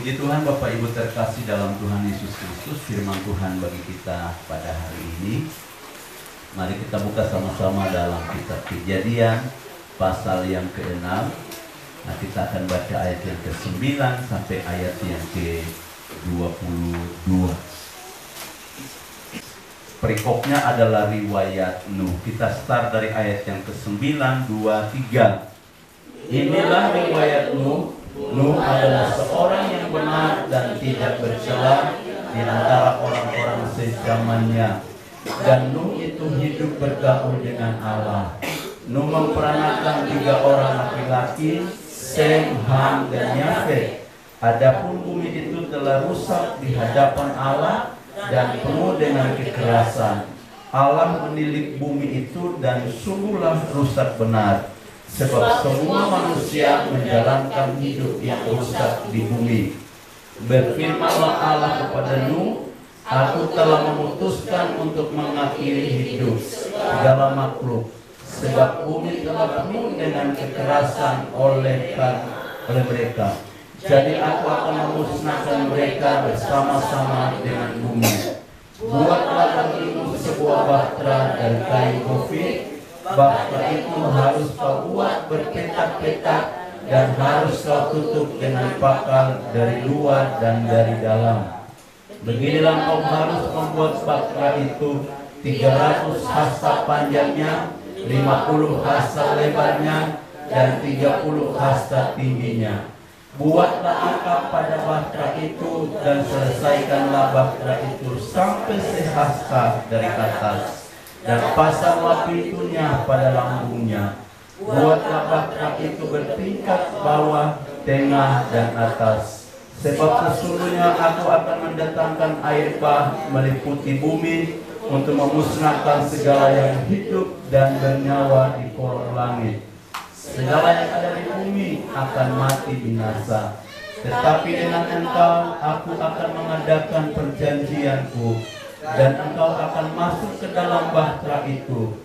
Puji Tuhan Bapak Ibu terkasih dalam Tuhan Yesus Kristus, firman Tuhan bagi kita pada hari ini. Mari kita buka sama-sama dalam kitab Kejadian pasal yang ke-6. Nah, kita akan baca ayat yang ke-9 sampai ayat yang ke-22. Perikopnya adalah riwayat Nuh. Kita start dari ayat yang ke-9, 2, 3. Inilah riwayat Nuh. Nuh adalah seorang yang benar dan tidak bercela di antara orang-orang sezamannya. Dan Nuh itu hidup bergaul dengan Allah. Nuh memperanakan 3 orang laki-laki, Sem, Ham, dan Yafet. Adapun bumi itu telah rusak di hadapan Allah dan penuh dengan kekerasan. Allah menilik bumi itu dan sungguhlah rusak benar. Sebab semua manusia menjalankan hidup yang rusak di bumi. Berfirmanlah Allah kepada Nuh, Aku telah memutuskan untuk mengakhiri hidup segala makhluk, sebab bumi telah penuh dengan kekerasan oleh mereka. Jadi aku akan memusnahkan mereka bersama-sama dengan bumi. Buatlah bagimu sebuah bahtera dari kayu gofir. Bahtera itu harus kau buat berpetak-petak dan harus kau tutup dengan pakal dari luar dan dari dalam. Beginilah kau harus membuat bahtera itu 300 hasta panjangnya, 50 hasta lebarnya, dan 30 hasta tingginya. Buatlah ikat pada bahtera itu dan selesaikanlah bahtera itu sampai sehasta dari atas. Dan pasanglah pintunya pada lambungnya. Buatlah bahtera itu bertingkat bawah, tengah, dan atas. Sebab sesungguhnya aku akan mendatangkan air bah meliputi bumi untuk memusnahkan segala yang hidup dan bernyawa di kolong langit. Segala yang ada di bumi akan mati binasa. Tetapi dengan engkau aku akan mengadakan perjanjianku, dan engkau akan masuk ke dalam bahtera itu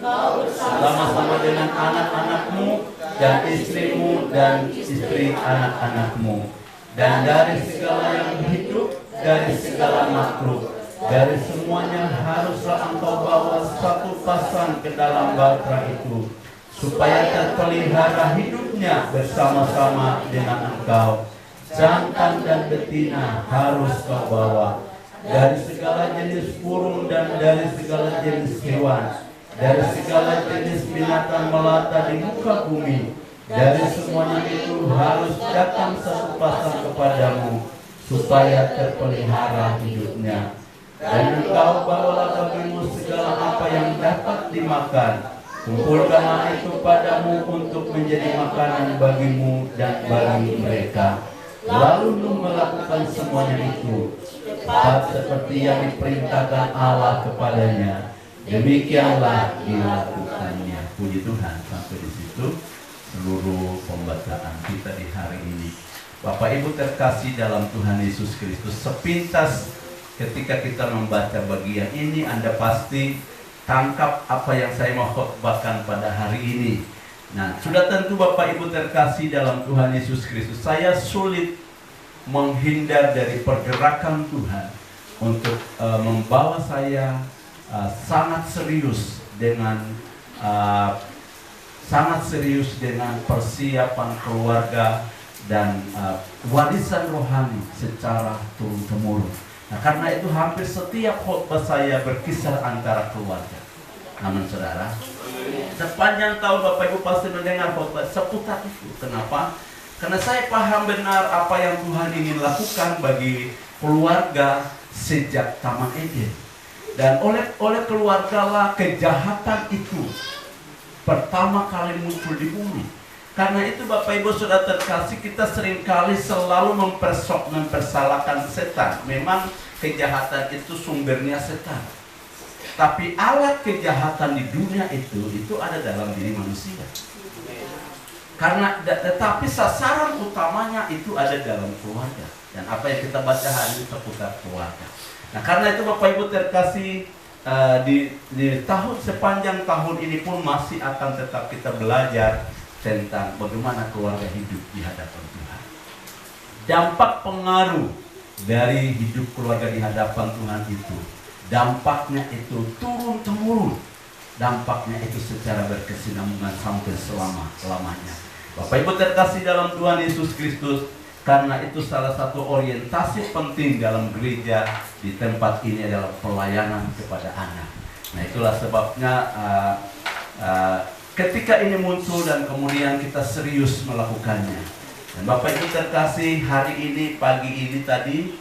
bersama-sama dengan anak-anakmu dan istrimu dan istri anak-anakmu, dan dari segala yang hidup, dari segala makhluk, dari semuanya haruslah engkau bawa satu pasang ke dalam bahtera itu, supaya terpelihara hidupnya bersama-sama dengan engkau. Jantan dan betina harus kau bawa, dari segala jenis burung dan dari segala jenis hewan, dari segala jenis binatang melata di muka bumi. Dari semuanya itu harus datang satu pasang kepadamu, supaya terpelihara hidupnya. Dan engkau bawalah bagimu segala apa yang dapat dimakan. Kumpulkanlah itu padamu untuk menjadi makanan bagimu dan bagi mereka. Lalu Nuh melakukan semuanya itu tepat seperti yang diperintahkan Allah kepadanya. Demikianlah dilakukannya. Puji Tuhan, sampai di situ seluruh pembacaan kita di hari ini. Bapak Ibu terkasih dalam Tuhan Yesus Kristus, sepintas ketika kita membaca bagian ini, Anda pasti tangkap apa yang saya mau khotbahkan pada hari ini. Nah, sudah tentu Bapak Ibu terkasih dalam Tuhan Yesus Kristus, saya sulit menghindar dari pergerakan Tuhan untuk membawa saya sangat serius dengan persiapan keluarga dan warisan rohani secara turun-temurun. Nah, karena itu hampir setiap khotbah saya berkisar antara keluarga. Namun saudara, sepanjang tahun Bapak Ibu pasti mendengar khotbah seputar itu. Kenapa? Karena saya paham benar apa yang Tuhan ingin lakukan bagi keluarga sejak Taman Eden. Dan oleh keluargalah kejahatan itu pertama kali muncul di bumi. Karena itu Bapak Ibu sudah terkasih, kita seringkali selalu mempersalahkan setan. Memang kejahatan itu sumbernya setan. Tapi alat kejahatan di dunia itu ada dalam diri manusia. Tetapi sasaran utamanya itu ada dalam keluarga. Dan apa yang kita baca hari ini seputar keluarga. Nah, karena itu Bapak Ibu terkasih, di sepanjang tahun ini pun masih akan tetap kita belajar tentang bagaimana keluarga hidup di hadapan Tuhan. dampak pengaruh dari hidup keluarga di hadapan Tuhan itu, dampaknya itu turun-temurun. Dampaknya itu secara berkesinambungan sampai selama-lamanya. Bapak Ibu terkasih dalam Tuhan Yesus Kristus, karena itu salah satu orientasi penting dalam gereja di tempat ini adalah pelayanan kepada anak. Nah, itulah sebabnya ketika ini muncul dan kemudian kita serius melakukannya. Dan Bapak Ibu terkasih, hari ini, pagi ini tadi,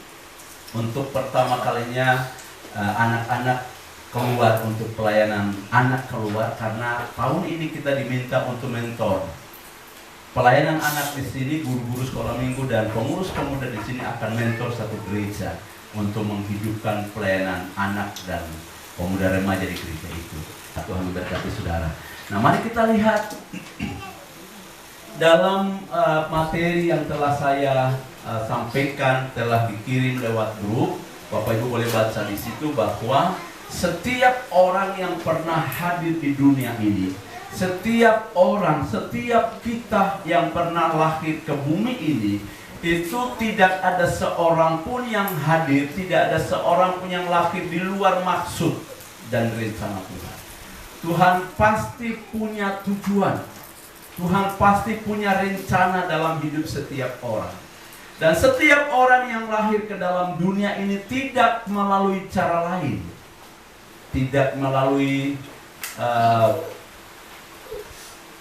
untuk pertama kalinya anak-anak keluar untuk pelayanan anak keluar, karena tahun ini kita diminta untuk mentor. Pelayanan anak di sini, guru-guru sekolah minggu dan pengurus pemuda di sini akan mentor satu gereja untuk menghidupkan pelayanan anak dan pemuda remaja di gereja itu. Tuhan memberkati saudara. Nah, mari kita lihat dalam materi yang telah saya sampaikan, telah dikirim lewat grup. Bapak Ibu boleh baca di situ bahwa setiap orang yang pernah hadir di dunia ini, setiap orang, setiap kita yang pernah lahir ke bumi ini, itu tidak ada seorang pun yang hadir, tidak ada seorang pun yang lahir di luar maksud dan rencana Tuhan. Tuhan pasti punya tujuan. Tuhan pasti punya rencana dalam hidup setiap orang. Dan setiap orang yang lahir ke dalam dunia ini tidak melalui cara lain, tidak melalui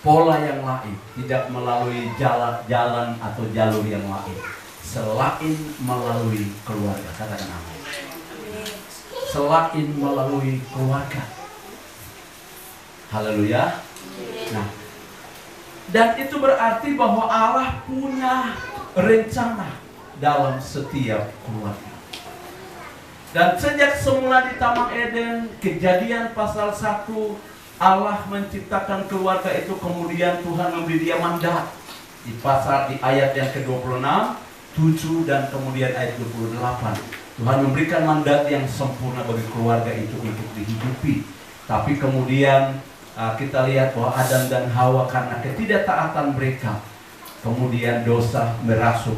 pola yang lain, tidak melalui jalan atau jalur yang lain, selain melalui keluarga. Katakan amin. Selain melalui keluarga. Haleluya. Nah, dan itu berarti bahwa Allah punya rencana dalam setiap keluarga. Dan sejak semula di Taman Eden, Kejadian pasal 1, Allah menciptakan keluarga itu, kemudian Tuhan memberi dia mandat. Di ayat yang ke-26, 7 dan kemudian ayat 28. Tuhan memberikan mandat yang sempurna bagi keluarga itu untuk dihidupi. Tapi kemudian kita lihat bahwa Adam dan Hawa karena ketidaktaatan mereka, kemudian dosa merasuk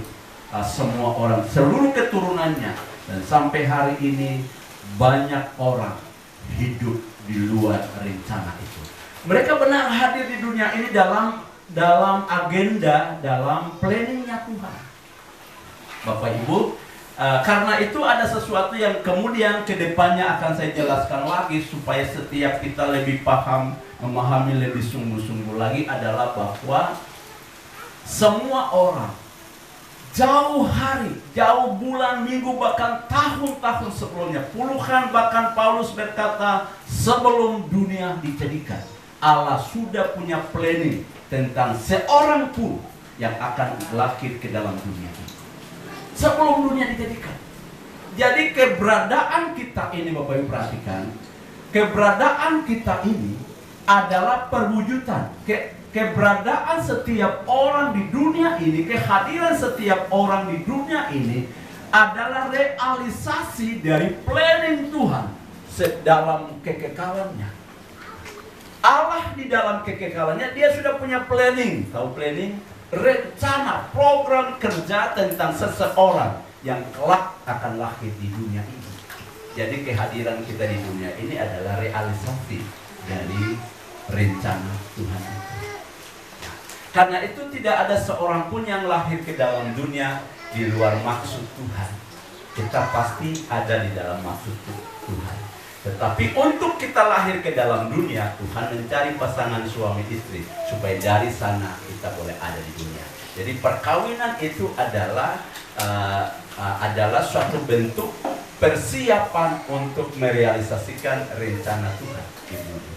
semua orang, seluruh keturunannya. Dan sampai hari ini banyak orang hidup di luar rencana itu. Mereka benar hadir di dunia ini dalam agenda, dalam planningnya Tuhan. Bapak Ibu, karena itu ada sesuatu yang kemudian kedepannya akan saya jelaskan lagi supaya setiap kita lebih paham, memahami lebih sungguh-sungguh lagi, adalah bahwa semua orang jauh hari, jauh bulan, minggu, bahkan tahun-tahun sebelumnya, puluhan bahkan Paulus berkata sebelum dunia dijadikan, Allah sudah punya planning tentang seorang pun yang akan lahir ke dalam dunia ini sebelum dunia dijadikan. Jadi keberadaan kita ini, Bapak Ibu perhatikan, keberadaan kita ini adalah perwujudan keberadaan setiap orang di dunia ini, kehadiran setiap orang di dunia ini adalah realisasi dari planning Tuhan dalam kekekalannya. Allah di dalam kekekalannya, dia sudah punya planning. Tahu planning? Rencana, program kerja tentang seseorang yang kelak akan lahir di dunia ini. Jadi kehadiran kita di dunia ini adalah realisasi dari rencana Tuhan itu. Karena itu tidak ada seorang pun yang lahir ke dalam dunia di luar maksud Tuhan. Kita pasti ada di dalam maksud Tuhan. Tetapi untuk kita lahir ke dalam dunia, Tuhan mencari pasangan suami istri supaya dari sana kita boleh ada di dunia. Jadi perkawinan itu adalah suatu bentuk persiapan untuk merealisasikan rencana Tuhan di dunia.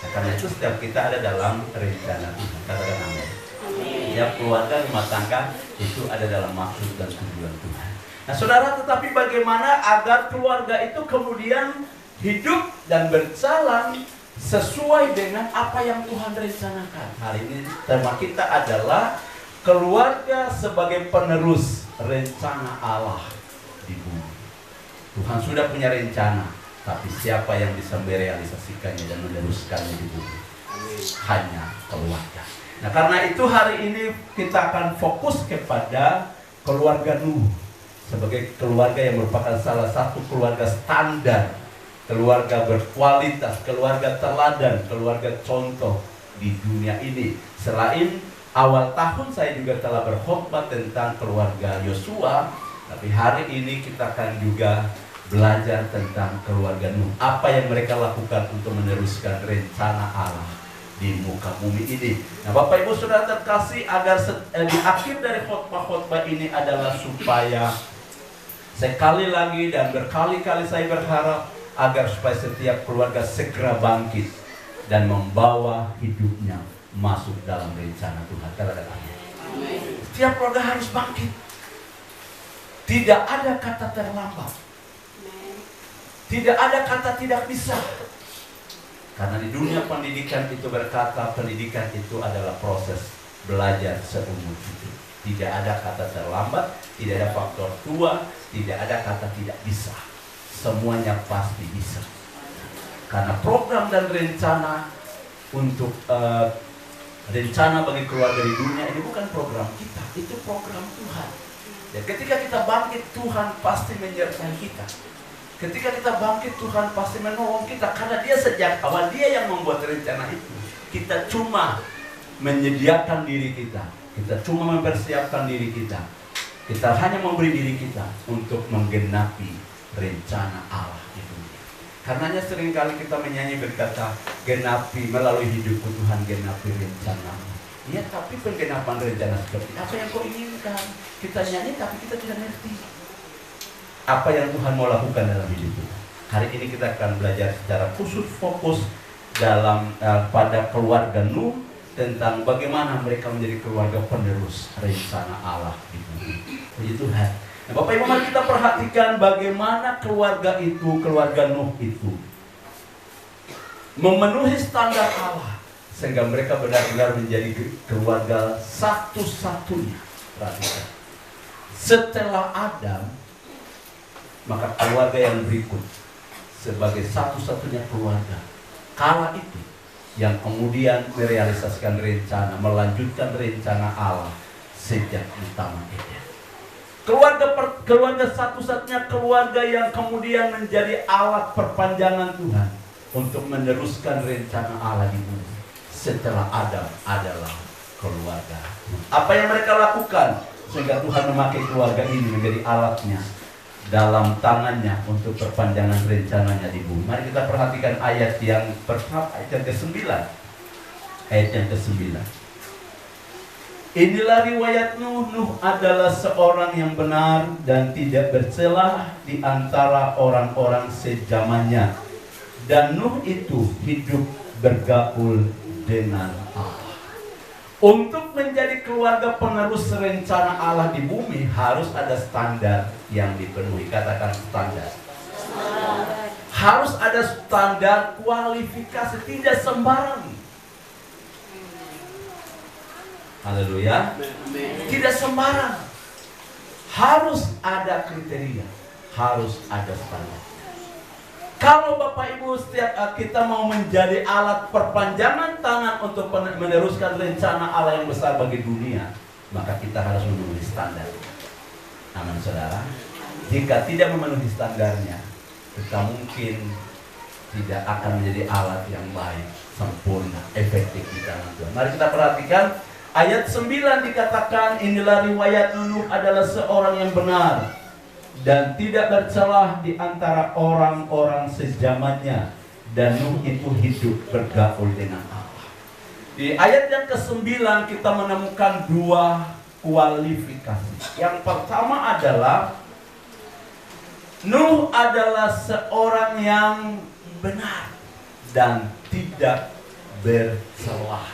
Nah, karena itu setiap kita ada dalam rencana Tuhan. Katakan amin. Ya, keluarga, rumah tangga itu ada dalam maksud dan tujuan Tuhan. Nah, saudara, tetapi bagaimana agar keluarga itu kemudian hidup dan berjalan sesuai dengan apa yang Tuhan rencanakan? Hari ini tema kita adalah keluarga sebagai penerus rencana Allah di bumi. Tuhan sudah punya rencana, tapi siapa yang bisa merealisasikannya dan meneruskannya di bumi? Hanya keluarga. Nah, karena itu hari ini kita akan fokus kepada keluarga Nuh sebagai keluarga yang merupakan salah satu keluarga standar, keluarga berkualitas, keluarga teladan, keluarga contoh di dunia ini. Selain awal tahun saya juga telah berkhotbah tentang keluarga Yosua, tapi hari ini kita akan juga belajar tentang keluarga Nuh. Apa yang mereka lakukan untuk meneruskan rencana Allah di muka bumi ini. Nah, Bapak Ibu Saudara terkasih, agar di akhir dari khotbah-khotbah ini adalah supaya sekali lagi dan berkali-kali saya berharap agar supaya setiap keluarga segera bangkit dan membawa hidupnya masuk dalam rencana Tuhan. Katakan amin. Setiap keluarga harus bangkit. Tidak ada kata terlambat. Tidak ada kata tidak bisa. Karena di dunia pendidikan itu berkata, pendidikan itu adalah proses belajar seumur hidup. Tidak ada kata terlambat, tidak ada faktor tua, tidak ada kata tidak bisa. Semuanya pasti bisa. Karena program dan rencana untuk rencana bagi keluarga di dunia ini bukan program kita, itu program Tuhan. Dan ketika kita bangkit, Tuhan pasti menyertai kita. Ketika kita bangkit, Tuhan pasti menolong kita. Karena Dia sejak awal, Dia yang membuat rencana itu. Kita cuma menyediakan diri kita. Kita cuma mempersiapkan diri kita. Kita hanya memberi diri kita untuk menggenapi rencana Allah itu. Karenanya seringkali kita menyanyi berkata, genapi melalui hidupku Tuhan, genapi rencana-Mu. Ya, tapi penggenapan rencana seperti apa yang Kau inginkan? Kita nyanyi tapi kita tidak ngerti apa yang Tuhan mau lakukan dalam hidup kita. Hari ini kita akan belajar secara khusus fokus dalam pada keluarga Nuh, tentang bagaimana mereka menjadi keluarga penerus rencana Allah di bumi. Puji Tuhan. Nah, Bapak Ibu, mari kita perhatikan bagaimana keluarga itu, keluarga Nuh itu memenuhi standar Allah sehingga mereka benar-benar menjadi keluarga satu-satunya. Perhatikan. Setelah Adam, maka keluarga yang berikut sebagai satu-satunya keluarga kala itu yang kemudian merealisasikan rencana, melanjutkan rencana Allah sejak di Taman Eden. Keluarga satu-satunya keluarga yang kemudian menjadi alat perpanjangan Tuhan untuk meneruskan rencana Allah di bumi setelah Adam adalah keluarga. Apa yang mereka lakukan sehingga Tuhan memakai keluarga ini menjadi alatnya dalam tangannya untuk perpanjangan rencananya di bumi. Mari kita perhatikan ayat yang pertama, ayat yang ke-9. Ayat yang ke-9. Inilah riwayat Nuh. Nuh adalah seorang yang benar dan tidak bercelah di antara orang-orang sezamannya. Dan Nuh itu hidup bergaul dengan Allah. Untuk menjadi keluarga penerus rencana Allah di bumi harus ada standar yang dipenuhi. Katakan standar. Harus ada standar kualifikasi, tidak sembarang. Haleluya. Tidak sembarang. Harus ada kriteria, harus ada standar. Kalau Bapak Ibu setiap kita mau menjadi alat perpanjangan tangan untuk meneruskan rencana Allah yang besar bagi dunia, maka kita harus memenuhi standar. Amin, saudara. Jika tidak memenuhi standarnya, kita mungkin tidak akan menjadi alat yang baik, sempurna, efektif di tangan Tuhan. Mari kita perhatikan ayat 9 dikatakan, inilah riwayat Nuh adalah seorang yang benar dan tidak bercelah di antara orang-orang sezamannya, dan Nuh itu hidup bergaul dengan Allah. Di ayat yang ke-9 kita menemukan dua kualifikasi. Yang pertama adalah Nuh adalah seorang yang benar dan tidak bercelah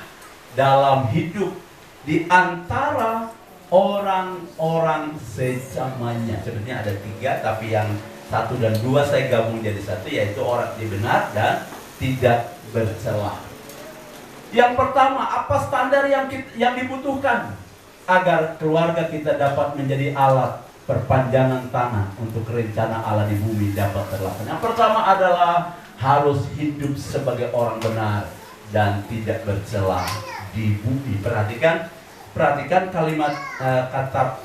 dalam hidup di antara orang-orang sezamannya. Sebenarnya ada 3, tapi yang 1 dan 2 saya gabung jadi 1, yaitu orang yang benar dan tidak bercelah. Yang pertama, apa standar yang dibutuhkan agar keluarga kita dapat menjadi alat perpanjangan tangan untuk rencana Allah di bumi dapat terlaksana? Yang pertama adalah harus hidup sebagai orang benar dan tidak bercelah di bumi. Perhatikan kalimat kata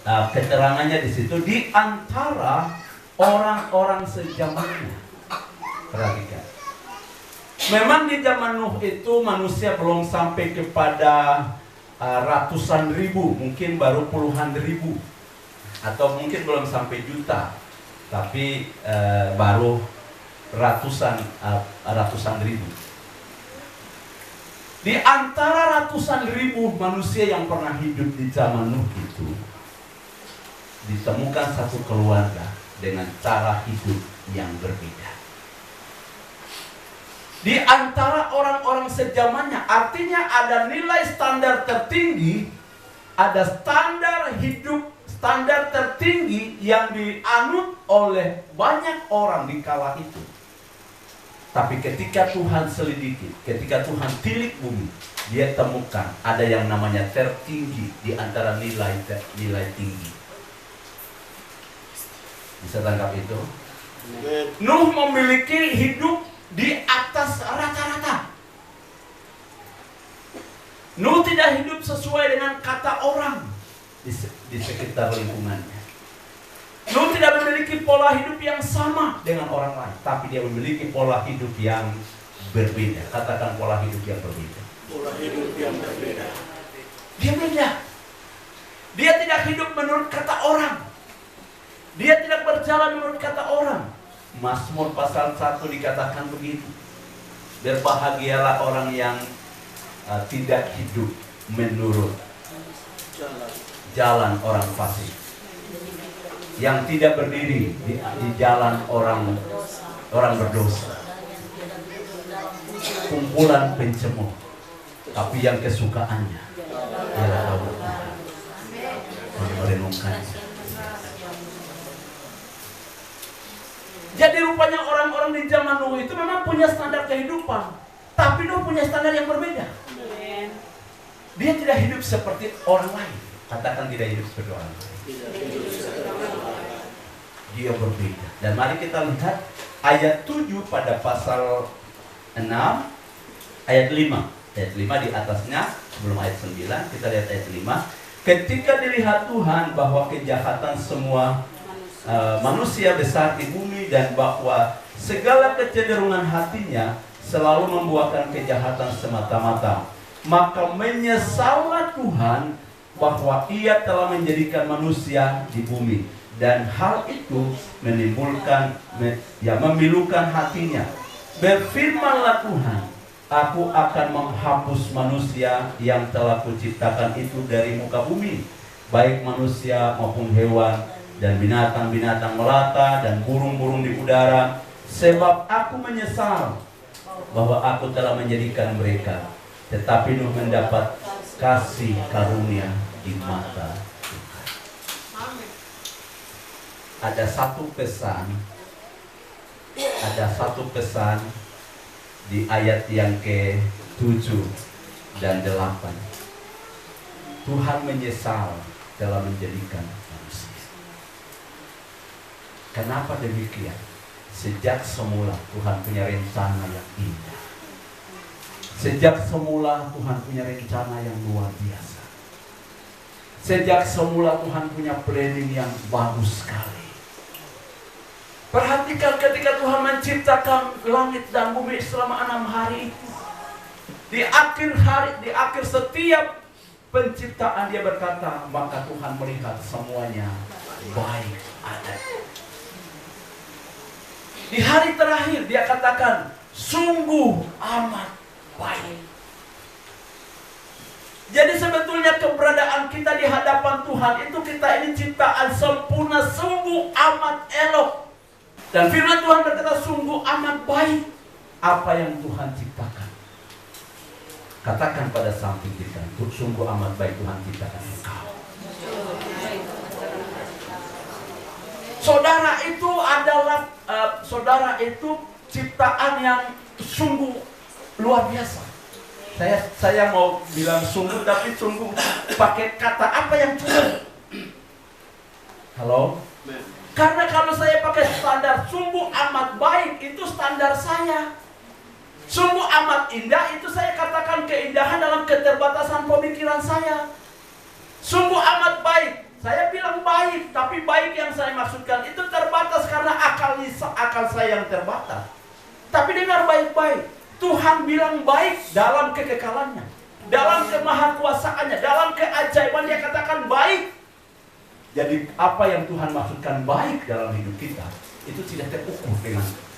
keterangannya di situ di antara orang-orang sejamannya. Perhatikan. Memang di zaman Nuh itu manusia belum sampai kepada ratusan ribu, mungkin baru puluhan ribu, atau mungkin belum sampai juta, tapi baru ratusan ribu. Di antara ratusan ribu manusia yang pernah hidup di zaman Nuh itu, ditemukan satu keluarga dengan cara hidup yang berbeda. Di antara orang-orang sejamannya, artinya ada nilai standar tertinggi, ada standar hidup, standar tertinggi yang dianut oleh banyak orang di kala itu. Tapi ketika Tuhan selidiki, ketika Tuhan tilik bumi, dia temukan ada yang namanya tertinggi di antara nilai tinggi. Bisa tangkap itu? Nuh memiliki hidup di atas rata-rata. Nuh tidak hidup sesuai dengan kata orang di sekitar lingkungannya. Nuh tidak memiliki pola hidup yang sama dengan orang lain, tapi dia memiliki pola hidup yang berbeda. Katakan pola hidup yang berbeda. Pola hidup yang berbeda. Dia beda. Dia tidak hidup menurut kata orang. Dia tidak berjalan menurut kata orang. Mazmur pasal 1 dikatakan begitu. Berbahagialah orang yang tidak hidup menurut jalan orang fasik, yang tidak berdiri di jalan orang berdosa, kumpulan pencemooh, tapi yang kesukaannya ialah taurat Tuhan, merenungkannya. Jadi rupanya orang-orang di zaman Nuh itu memang punya standar kehidupan, tapi Nuh punya standar yang berbeda. Dia tidak hidup seperti orang lain. Katakan tidak hidup seperti orang lain. Dia berbeda. Dan mari kita lihat ayat 7 pada pasal 6, ayat 5. Ayat 5 di atasnya, sebelum ayat 9, kita lihat ayat 5. Ketika dilihat Tuhan bahwa kejahatan semua manusia besar di bumi, dan bahwa segala kecenderungan hatinya selalu membuahkan kejahatan semata-mata, maka menyesallah Tuhan bahwa Ia telah menjadikan manusia di bumi, dan hal itu memilukan hatinya. Berfirmanlah Tuhan, aku akan menghapus manusia yang telah kuciptakan itu dari muka bumi, baik manusia maupun hewan, dan binatang-binatang melata, dan burung-burung di udara, sebab aku menyesal bahwa aku telah menjadikan mereka. Tetapi Nuh mendapat kasih karunia di mata Tuhan. Ada satu pesan di ayat yang ke-7 dan 8. Tuhan menyesal telah menjadikan manusia. Kenapa demikian? Sejak semula Tuhan punya rencana yang indah. Sejak semula Tuhan punya rencana yang luar biasa. Sejak semula Tuhan punya planning yang bagus sekali. Perhatikan ketika Tuhan menciptakan langit dan bumi selama 6 hari itu. Di akhir setiap penciptaan Dia berkata, maka Tuhan melihat semuanya baik adanya. Di hari terakhir Dia katakan, sungguh amat baik. Jadi sebetulnya keberadaan kita di hadapan Tuhan itu, kita ini ciptaan sempurna, sungguh amat elok. Dan firman Tuhan berkata, sungguh amat baik apa yang Tuhan ciptakan. Katakan pada samping kita, sungguh amat baik Tuhan ciptakan engkau. Saudara itu ciptaan yang sungguh luar biasa. Saya mau bilang sungguh, tapi sungguh pakai kata apa yang cukup. Halo? Karena kalau saya pakai standar sungguh amat baik, itu standar saya. Sungguh amat indah, itu saya katakan keindahan dalam keterbatasan pemikiran saya. Sungguh amat baik, saya bilang akal saya yang terbatas. Tapi dengar baik-baik, Tuhan bilang baik dalam kekekalannya, dalam kemahakuasaannya, dalam keajaiban Dia katakan baik. Jadi apa yang Tuhan maksudkan baik dalam hidup kita itu tidak terukur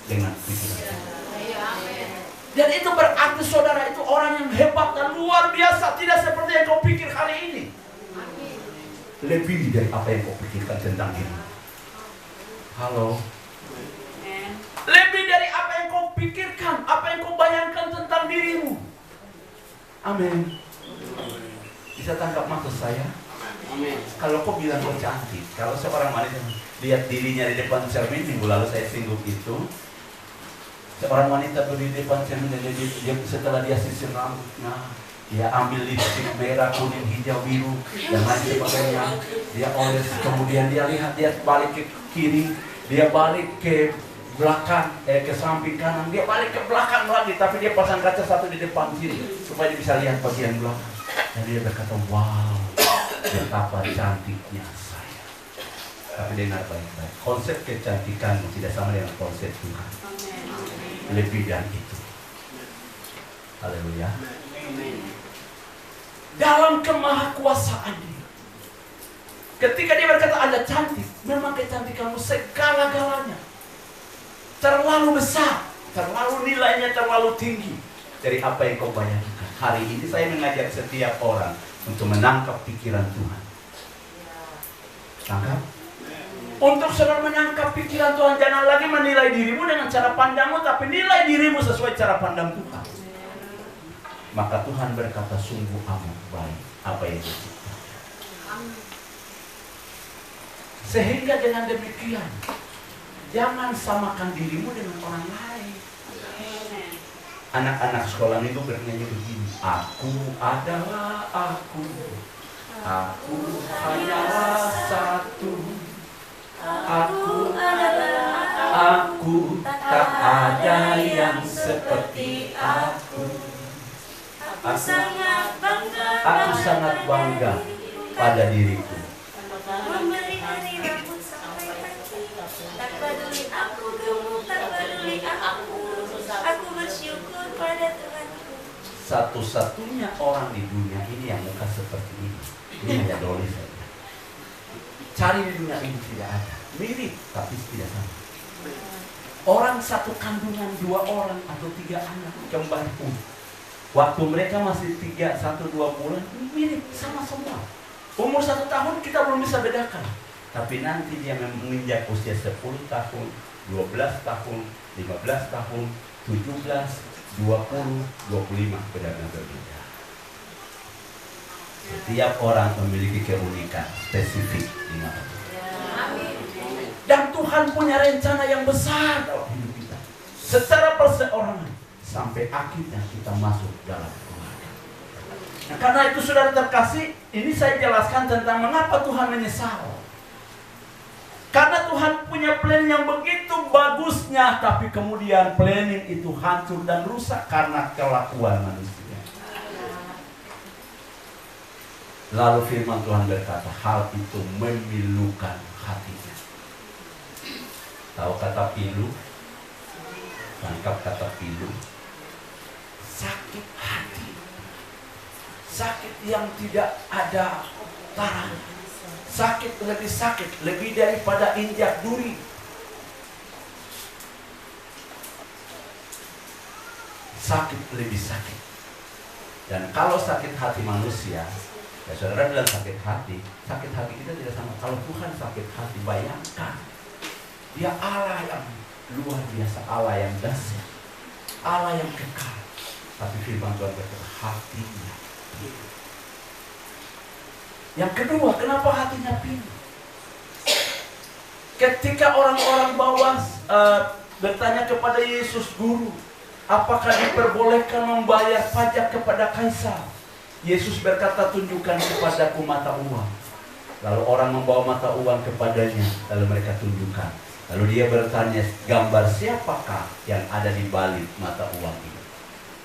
dengan pikiran. Dan itu berarti saudara itu orang yang hebat dan luar biasa, tidak seperti yang kau pikir hari ini. Lebih dari apa yang kau pikirkan tentang dirimu. Halo. Lebih dari apa yang kau pikirkan, apa yang kau bayangkan tentang dirimu. Amin. Bisa tangkap maksud saya? Amin. Kalau kau bilang kau cantik, kalau seorang wanita lihat dirinya di depan cermin, minggu lalu saya singgung itu. Seorang wanita berdiri di depan cermin, dia setelah dia sisir rambutnya, dia ambil lipstik merah, kuning, hijau, biru, dan lain sebagainya. Dia oles, kemudian dia lihat, dia balik ke kiri, dia balik ke belakang, ke samping kanan, dia balik ke belakang lagi, tapi dia pasang kaca satu di depan kiri supaya dia bisa lihat bagian belakang. Dan dia berkata, wow, betapa cantiknya saya. Tapi dengar baik-baik, konsep kecantikanmu tidak sama dengan konsep Tuhan. Lebih dari itu. Haleluya. Dalam kemahakuasaan Dia, ketika Dia berkata Anda cantik, memang kecantikanmu segala-galanya terlalu besar, terlalu nilainya terlalu tinggi dari apa yang kau bayangkan. Hari ini saya mengajak setiap orang untuk menangkap pikiran Tuhan. Tangkap? Untuk saudara menangkap pikiran Tuhan, jangan lagi menilai dirimu dengan cara pandangmu, tapi nilai dirimu sesuai cara pandang Tuhan. Maka Tuhan berkata, sungguh amat baik apa yang Dia ciptakan. Sehingga dengan demikian, jangan samakan dirimu dengan orang lain. Anak-anak sekolah minggu bernyanyi begini, aku adalah aku hanyalah satu, aku tak ada yang seperti aku. Aku sangat bangga pada diriku. Memberi dari rambut sampai kaki, tak peduli aku gemuk, tak peduli aku bersyukur pada Tuhanku. Satu-satunya orang di dunia ini yang muka seperti ini. Ini hanya Doli saja. Cari di dunia ini tidak ada. Mirip tapi tidak sama. Orang satu kandungan 2 orang atau 3 anak kembar pun, waktu mereka masih 1-2 bulan mirip sama semua. Umur 1 tahun kita belum bisa bedakan. Tapi nanti dia menginjak usia 10 tahun, 12 tahun, 15 tahun, 17, 20, 25 benar-benar berbeda. Setiap orang memiliki keunikan spesifik di mata Tuhan. Dan Tuhan punya rencana yang besar dalam hidup kita. Secara perseorangan sampai akhirnya kita masuk dalam keluarga. Nah, karena itu saudara terkasih, ini saya jelaskan tentang mengapa Tuhan menyesal. Karena Tuhan punya plan yang begitu bagusnya, tapi kemudian planning itu hancur dan rusak karena kelakuan manusia. Lalu firman Tuhan berkata, hal itu memilukan hatinya. Tahu kata pilu? Tangkap kata pilu. Sakit hati. Sakit yang tidak ada taranya. Sakit, lebih daripada injak duri. Sakit lebih sakit. Dan kalau sakit hati manusia, ya saudara bilang sakit hati kita tidak sama. Kalau Tuhan sakit hati, bayangkan. Dia Allah yang luar biasa, Allah yang dahsyat, Allah yang kekal. Tapi firman Tuhan berkata, hatinya pilu. Yang kedua, kenapa hatinya pilu? Ketika orang-orang bawah bertanya kepada Yesus, Guru, apakah diperbolehkan membayar pajak kepada Kaisar? Yesus berkata, tunjukkan kepadaku mata uang. Lalu orang membawa mata uang kepadanya, lalu mereka tunjukkan. Lalu dia bertanya, gambar siapakah yang ada di balik mata uang ini?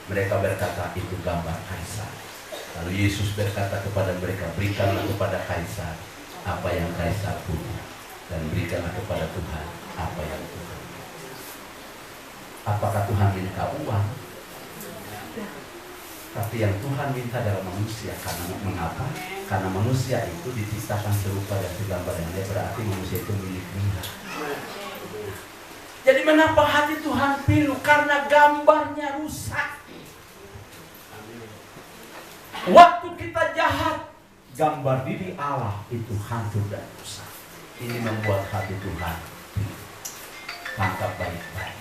Mereka berkata, itu gambar Kaisar. Lalu Yesus berkata kepada mereka, berikanlah kepada Kaisar apa yang Kaisar punya, dan berikanlah kepada Tuhan apa yang Tuhan punya. Apakah Tuhan minta uang? Tapi yang Tuhan minta adalah manusia. Karena mengapa? Karena manusia itu diciptakan serupa dan segambar dengan Dia, berarti manusia itu milik Dia. Jadi mengapa hati Tuhan pilu? Karena gambarnya rusak. Waktu kita jahat, gambar diri Allah itu hancur dan rusak. Ini membuat hati Tuhan pilu. Tangkap baik-baik.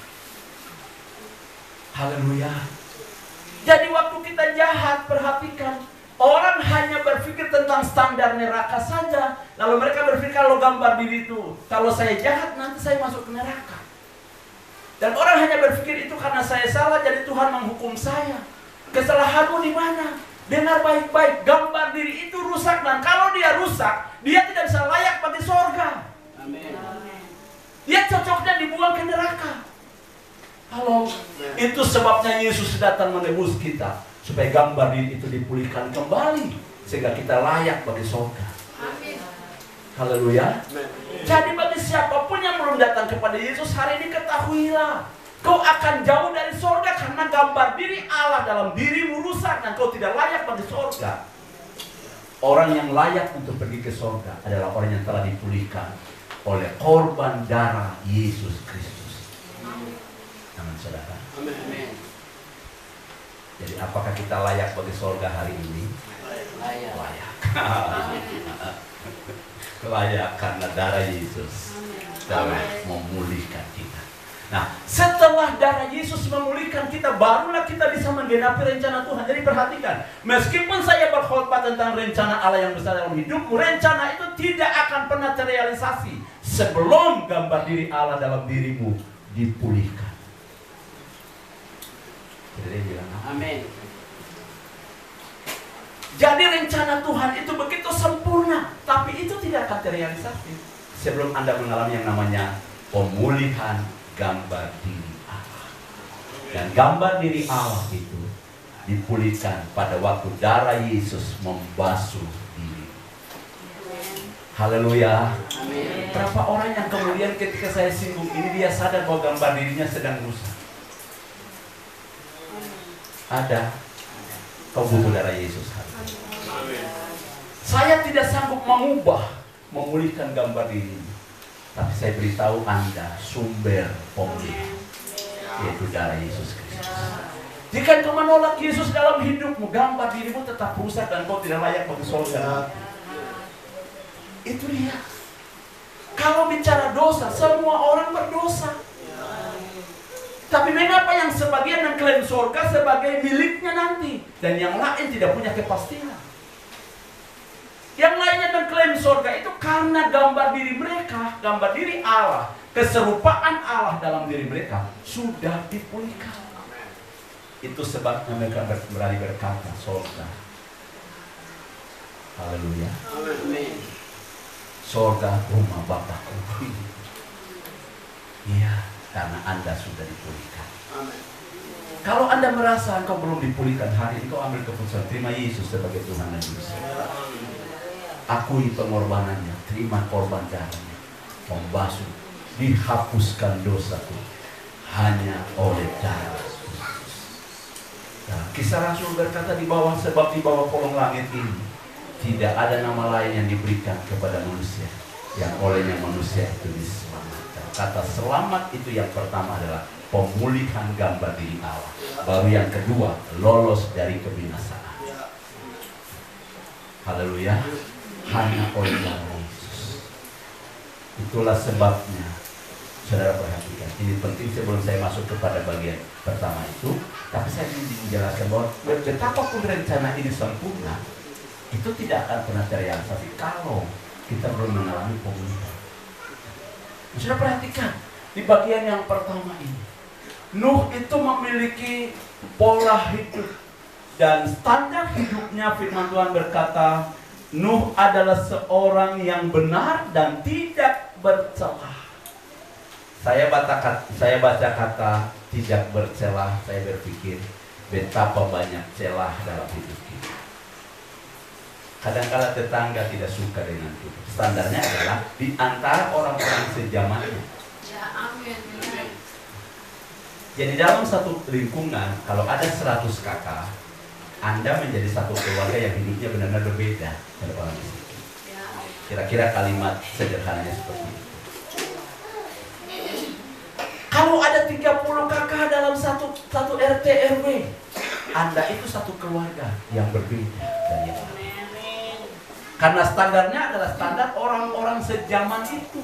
Haleluya. Jadi waktu kita jahat, perhatikan, orang hanya berpikir tentang standar neraka saja. Lalu mereka berpikir kalau gambar diri itu, kalau saya jahat nanti saya masuk ke neraka. Dan orang hanya berpikir itu karena saya salah, jadi Tuhan menghukum saya. Kesalahanmu di mana? Dengar baik-baik, gambar diri itu rusak. Dan kalau dia rusak, dia tidak bisa layak bagi sorga. Amin. Dia cocoknya dibuang ke neraka. Halo, itu sebabnya Yesus datang menebus kita, supaya gambar diri itu dipulihkan kembali, sehingga kita layak bagi sorga. Haleluya. Jadi bagi siapapun yang belum datang kepada Yesus hari ini, ketahuilah, kau akan jauh dari sorga karena gambar diri Allah dalam dirimu rusak dan kau tidak layak bagi sorga. Orang yang layak untuk pergi ke sorga adalah orang yang telah dipulihkan oleh korban darah Yesus Kristus. Amin, saudara. Amin. Jadi apakah kita layak bagi sorga hari ini? Layak. Layak karena darah Yesus telah memulihkan kita. Nah, setelah darah Yesus memulihkan kita, barulah kita bisa menggenapi rencana Tuhan. Jadi perhatikan, meskipun saya berkhotbah tentang rencana Allah yang besar dalam hidupmu, rencana itu tidak akan pernah terrealisasi sebelum gambar diri Allah dalam dirimu dipulihkan. Jadi dia bilang, Amin. jadi rencana Tuhan itu begitu sempurna, tapi itu tidak akan terrealisasi sebelum Anda mengalami yang namanya pemulihan gambar diri Allah. Dan gambar diri Allah itu dipulihkan pada waktu darah Yesus membasuh diri. Haleluya. Berapa orang yang kemudian ketika saya singgung ini, dia sadar bahwa gambar dirinya sedang rusak? Ada. Kau butuh darah Yesus hari ini. Saya tidak sanggup memulihkan gambar diri. Tapi saya beritahu Anda sumber pemulihan, yaitu darah Yesus Kristus. Jika kau menolak Yesus dalam hidupmu, gambar dirimu tetap rusak dan kau tidak layak bagi surga. Itu dia. Kalau bicara dosa, semua orang berdosa. Tapi mengapa yang sebagian yang klaim surga sebagai miliknya nanti, dan yang lain tidak punya kepastian? Yang lainnya mengklaim surga itu karena gambar diri mereka, gambar diri Allah, keserupaan Allah dalam diri mereka sudah dipulihkan. Itu sebabnya mereka berani berkata surga. Haleluya. Amin. Surga rumah Bapakku. Iya, karena Anda sudah dipulihkan. Amin. Kalau Anda merasa engkau belum dipulihkan hari ini, kau ambil keputusan, terima Yesus sebagai Tuhan dan Juru Selamat. Akui pengorbanannya, terima korban darahnya, membasuh, dihapuskan dosaku hanya oleh darah Yesus. Nah, Kisah Rasul berkata di bawah, sebab di bawah kolong langit ini tidak ada nama lain yang diberikan kepada manusia yang olehnya manusia itu diselamatkan. Kata selamat itu yang pertama adalah pemulihan gambar diri Allah. Baru yang kedua, lolos dari kebinasaan. Haleluya. Hanya oleh darah Yesus. Itulah sebabnya, saudara perhatikan, ini penting sebelum saya masuk kepada bagian pertama itu. Tapi saya ingin menjelaskan bahwa betapapun rencana ini sempurna, itu tidak akan pernah terrealisasi kalau kita belum mengalami pemulihan. Saudara perhatikan, di bagian yang pertama ini, Nuh itu memiliki pola hidup dan standar hidupnya. Firman Tuhan berkata, Nuh adalah seorang yang benar dan tidak bercelah. Saya baca kata tidak bercelah, saya berpikir betapa banyak celah dalam hidup kita. Kadang-kala tetangga tidak suka dengan kita. Standarnya adalah di antara orang-orang sejamannya. Jadi dalam satu lingkungan, kalau ada 100 kakak, Anda menjadi satu keluarga yang hidupnya benar-benar berbeda dari orang di situ. Kira-kira kalimat sederhananya seperti itu. Kalau ada 30 kakak dalam satu RT RW, Anda itu satu keluarga yang berbeda dari yang lain. Karena standarnya adalah standar orang-orang sejaman itu.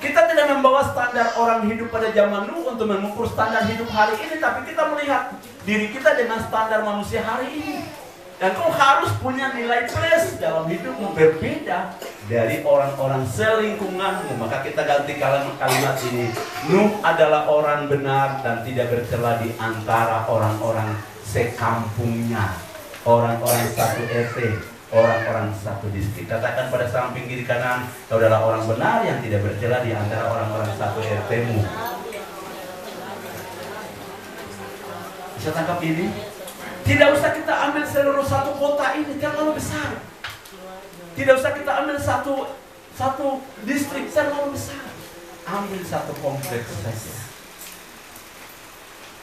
Kita tidak membawa standar orang hidup pada zaman dulu untuk mengukur standar hidup hari ini, tapi kita melihat diri kita dengan standar manusia hari ini. Dan kau harus punya nilai plus dalam hidupmu berbeda dari orang-orang selingkunganmu. Maka kita ganti kalimat ini. Nuh adalah orang benar dan tidak bercela di antara orang-orang sekampungnya, orang-orang satu RT, orang-orang satu distrik. Katakan pada samping kiri kanan, kau adalah orang benar yang tidak bercela di antara orang-orang satu RT-mu. Bisa tangkap ini? Tidak usah kita ambil seluruh satu kota ini, terlalu besar. Tidak usah kita ambil satu distrik, terlalu besar. Ambil satu kompleks saja.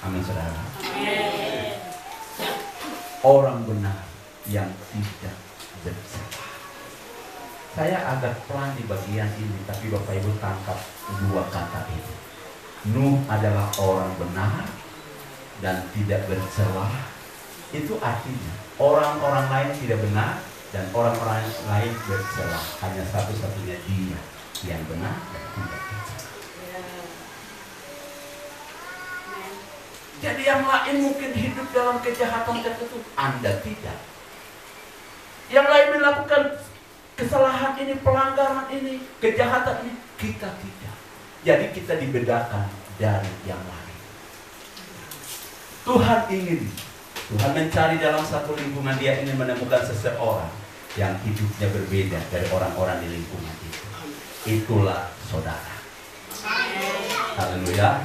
Amin, saudara. Orang benar yang tidak bercela. Saya agak pelan di bagian ini, tapi Bapak Ibu tangkap dua kata ini. Nuh adalah orang benar dan tidak bercela. Itu artinya orang-orang lain tidak benar dan orang-orang lain bercela. Hanya satu-satunya dia yang benar dan tidak bercela. Jadi yang lain mungkin hidup dalam kejahatan tertentu, Anda tidak. Yang lain melakukan kesalahan ini, pelanggaran ini, kejahatan ini, kita tidak. Jadi kita dibedakan dari yang lain. Tuhan mencari dalam satu lingkungan, dia ingin menemukan seseorang yang hidupnya berbeda dari orang-orang di lingkungan itu. Itulah saudara. Haleluya.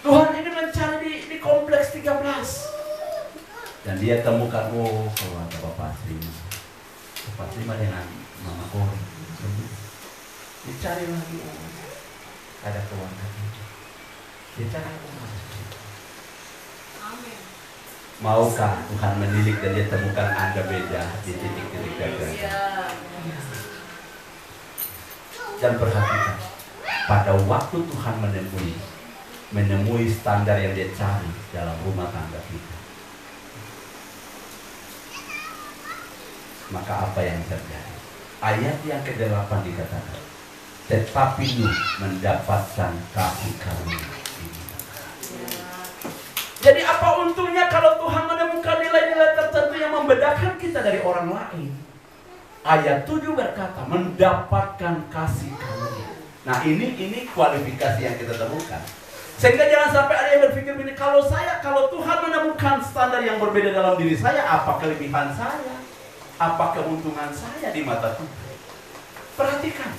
Tuhan ini mencari di kompleks 13. Dan dia temukan, keluarga Bapak Srima. Bapak Srima dengan Mama Kori. Dicari lagi, ada keluarga itu. Dicari maukah Tuhan menilik dan dia temukan Anda beda di titik-titik gagal? Dan perhatikan, pada waktu Tuhan menemui standar yang dia cari dalam rumah tangga kita, maka apa yang terjadi? Ayat yang ke-8 dikatakan, tetapi Nuh mendapatkan kasih karunia. Jadi apa untungnya kalau Tuhan menemukan nilai-nilai tertentu yang membedakan kita dari orang lain? Ayat 7 berkata, mendapatkan kasih karunia. Nah ini kualifikasi yang kita temukan. Sehingga jangan sampai ada yang berpikir begini, kalau Tuhan menemukan standar yang berbeda dalam diri saya, apa kelebihan saya? Apa keuntungan saya di mata Tuhan? Perhatikan,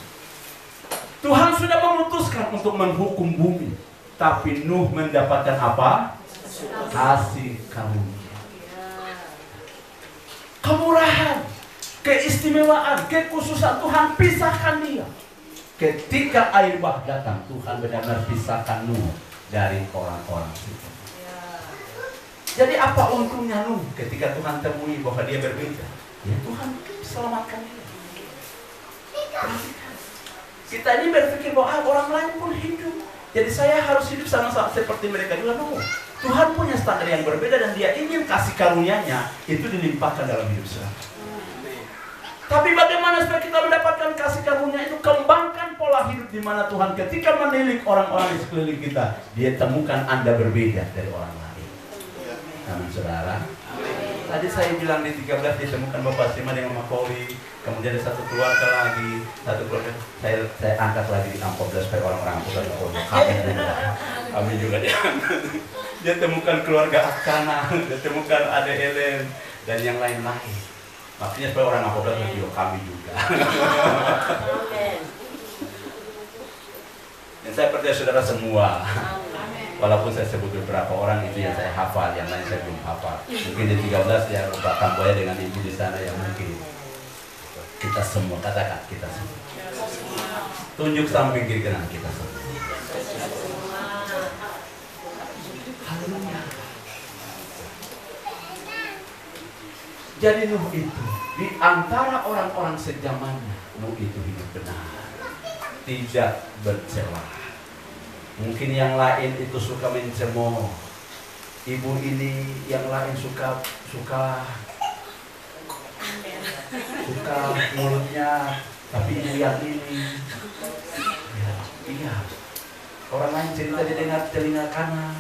Tuhan sudah memutuskan untuk menghukum bumi, tapi Nuh mendapatkan apa? Kasih karunia, kemurahan, keistimewaan, kekhususan. Tuhan pisahkan dia. Ketika air bah datang, Tuhan benar-benar pisahkan Nuh dari orang-orang itu. Jadi apa untungnya Nuh ketika Tuhan temui bahwa dia berbeda? Ya Tuhan selamatkan dia. Kita ini berpikir bahwa orang lain pun hidup, jadi saya harus hidup sama-sama seperti mereka juga. No. Tuhan punya standar yang berbeda dan dia ingin kasih karunia-Nya itu dilimpahkan dalam hidup saya. Tapi bagaimana supaya kita mendapatkan kasih karunia itu? Kembangkan pola hidup di mana Tuhan ketika menilik orang-orang di sekeliling kita, dia temukan Anda berbeda dari orang lain. Amin, saudara. Tadi saya bilang di 13 ditemukan Bapak Srima dengan Mama Kori. Kemudian ada satu keluarga lagi, saya angkat lagi di amplop supaya orang-orang bukan kami juga dia temukan keluarga Akana, dia temukan Ade Ellen dan yang lain-lain. Maksudnya supaya orang amplop lagi kami juga. Dan saya percaya saudara semua. Walaupun saya sebut beberapa orang itu yang saya hafal, yang lain saya belum hafal. Mungkin di 13 ya Bapak Kamboya dengan ibu di sana yang mungkin Kita semua, katakan kita semua. Tunjuk samping kiri kanan kita semua. Haleluya. Jadi Nuh itu di antara orang-orang sejamannya, Nuh itu hidup benar, tidak bercela. Mungkin yang lain itu suka mencemooh. Ibu ini yang lain suka mulutnya, tapi ibu yang ini, iya. Orang lain cerita dia dengar telinga kanan.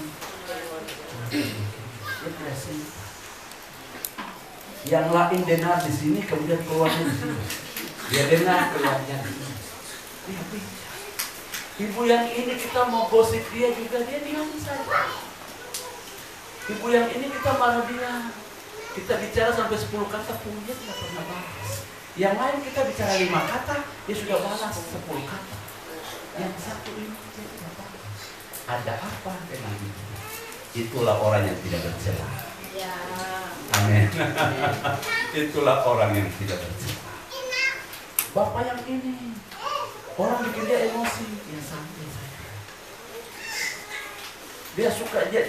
Yang lain dengar di sini, kemudian keluarnya di sini. Dia dengar keluarnya di sini. Ibu yang ini kita mau gosip dia juga, dia diam saja. Ibu yang ini kita marah dia. Kita bicara sampai 10 kata pun dia tidak pernah balas. Yang lain kita bicara 5 kata, dia sudah balas 10 kata. Yang satu ini dia tidak balas. Ada apa dengan itu? Itulah orang yang tidak bercela. Ya. Amin. Itulah orang yang tidak bercela. Bapak yang ini, orang bikin dia emosi, dia santai saja. Dia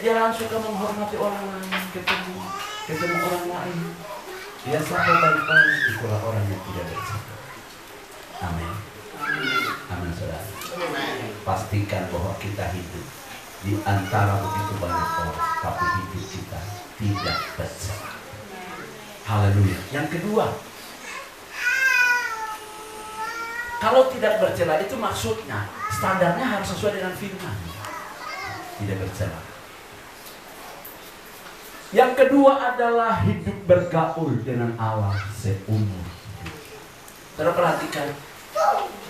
jangan suka menghormati orang lain, ketemu orang lain. Dia sampai baik-baik. Itulah orang yang tidak bercela. Amin. Amin, saudara. Pastikan bahwa kita hidup di antara begitu banyak orang, tapi hidup kita tidak bercela. Haleluya. Yang kedua, kalau tidak bercela itu maksudnya standarnya harus sesuai dengan firman. Tidak bercela. Yang kedua adalah hidup bergaul dengan Allah seumur hidup. Saudara perhatikan,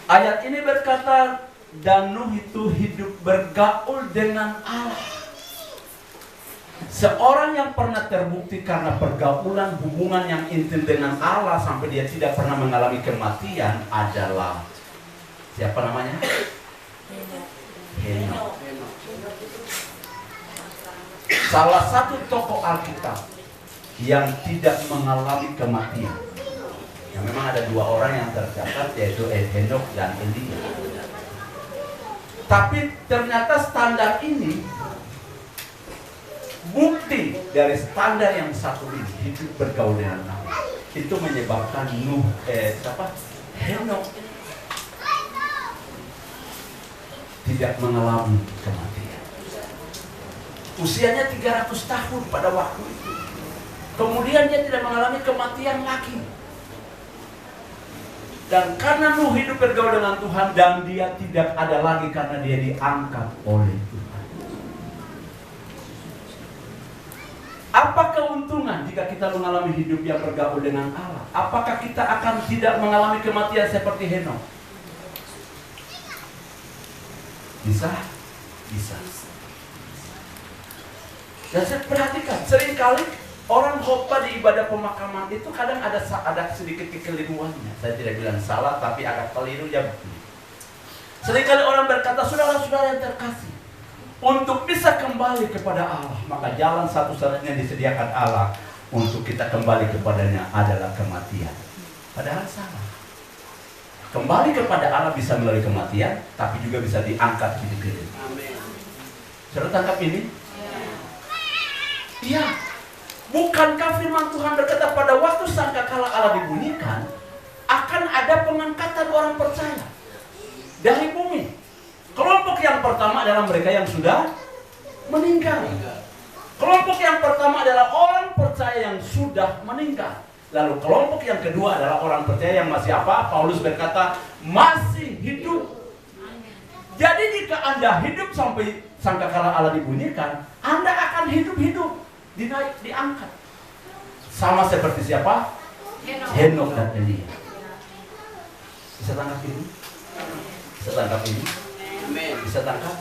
ayat ini berkata, dan Nuh itu hidup bergaul dengan Allah. Seorang yang pernah terbukti karena pergaulan hubungan yang intim dengan Allah sampai dia tidak pernah mengalami kematian adalah siapa namanya? Henokh. Salah satu tokoh Alkitab yang tidak mengalami kematian. Yang memang ada 2 orang yang tercatat, yaitu Henokh dan Elia. Tapi ternyata standar ini, bukti dari standar yang satu ini, hidup bergaul dengan Allah, itu menyebabkan Henokh tidak mengalami kematian. Usianya 300 tahun pada waktu itu. Kemudian dia tidak mengalami kematian lagi. Dan karena Nuh hidup bergaul dengan Tuhan, dan dia tidak ada lagi karena dia diangkat oleh Tuhan. Apa keuntungan jika kita mengalami hidup yang bergaul dengan Allah? Apakah kita akan tidak mengalami kematian seperti Henokh? Bisa? Bisa. Dan saya perhatikan, seringkali orang khotbah di ibadah pemakaman itu kadang ada sedikit kekeliruannya. Saya tidak bilang salah, tapi agak keliru ya. Seringkali orang berkata, saudara-saudara yang terkasih, untuk bisa kembali kepada Allah, maka jalan satu-satunya disediakan Allah untuk kita kembali kepadanya adalah kematian. Padahal salah. Kembali kepada Allah bisa melalui kematian, tapi juga bisa diangkat hidup. Amin. Saudara tangkap ini? Iya. Bukankah firman Tuhan berkata pada waktu sangkakala Allah dibunyikan, akan ada pengangkatan orang percaya dari bumi. Kelompok yang pertama adalah mereka yang sudah meninggal. Kelompok yang pertama adalah orang percaya yang sudah meninggal. Lalu kelompok yang kedua adalah orang percaya yang masih apa? Paulus berkata, masih hidup. Jadi jika Anda hidup sampai sangkakala Allah dibunyikan, Anda akan hidup-hidup, dinaik, diangkat. Sama seperti siapa? Henokh dan Elia. Bisa tangkap ini? Bisa tangkap ini? Bisa tangkap?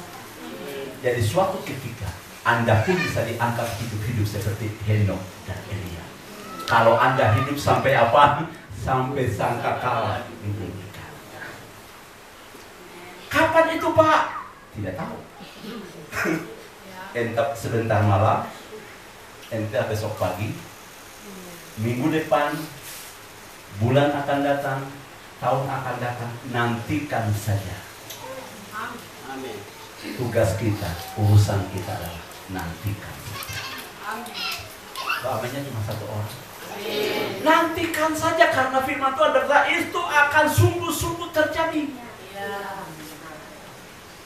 Jadi suatu ketika Anda pun bisa diangkat hidup-hidup seperti Henokh dan Elia. Kalau Anda hidup sampai apa? Sampai sangkakala dibunyikan. Kapan itu, Pak? Tidak tahu. Entah sebentar malam, entah besok pagi, minggu depan, Bulan akan datang, tahun akan datang, nantikan saja. Amin. Tugas kita, urusan kita adalah nantikan. Doanya cuma satu orang. Nantikan saja, karena firman Tuhan berkata itu akan sungguh-sungguh terjadi.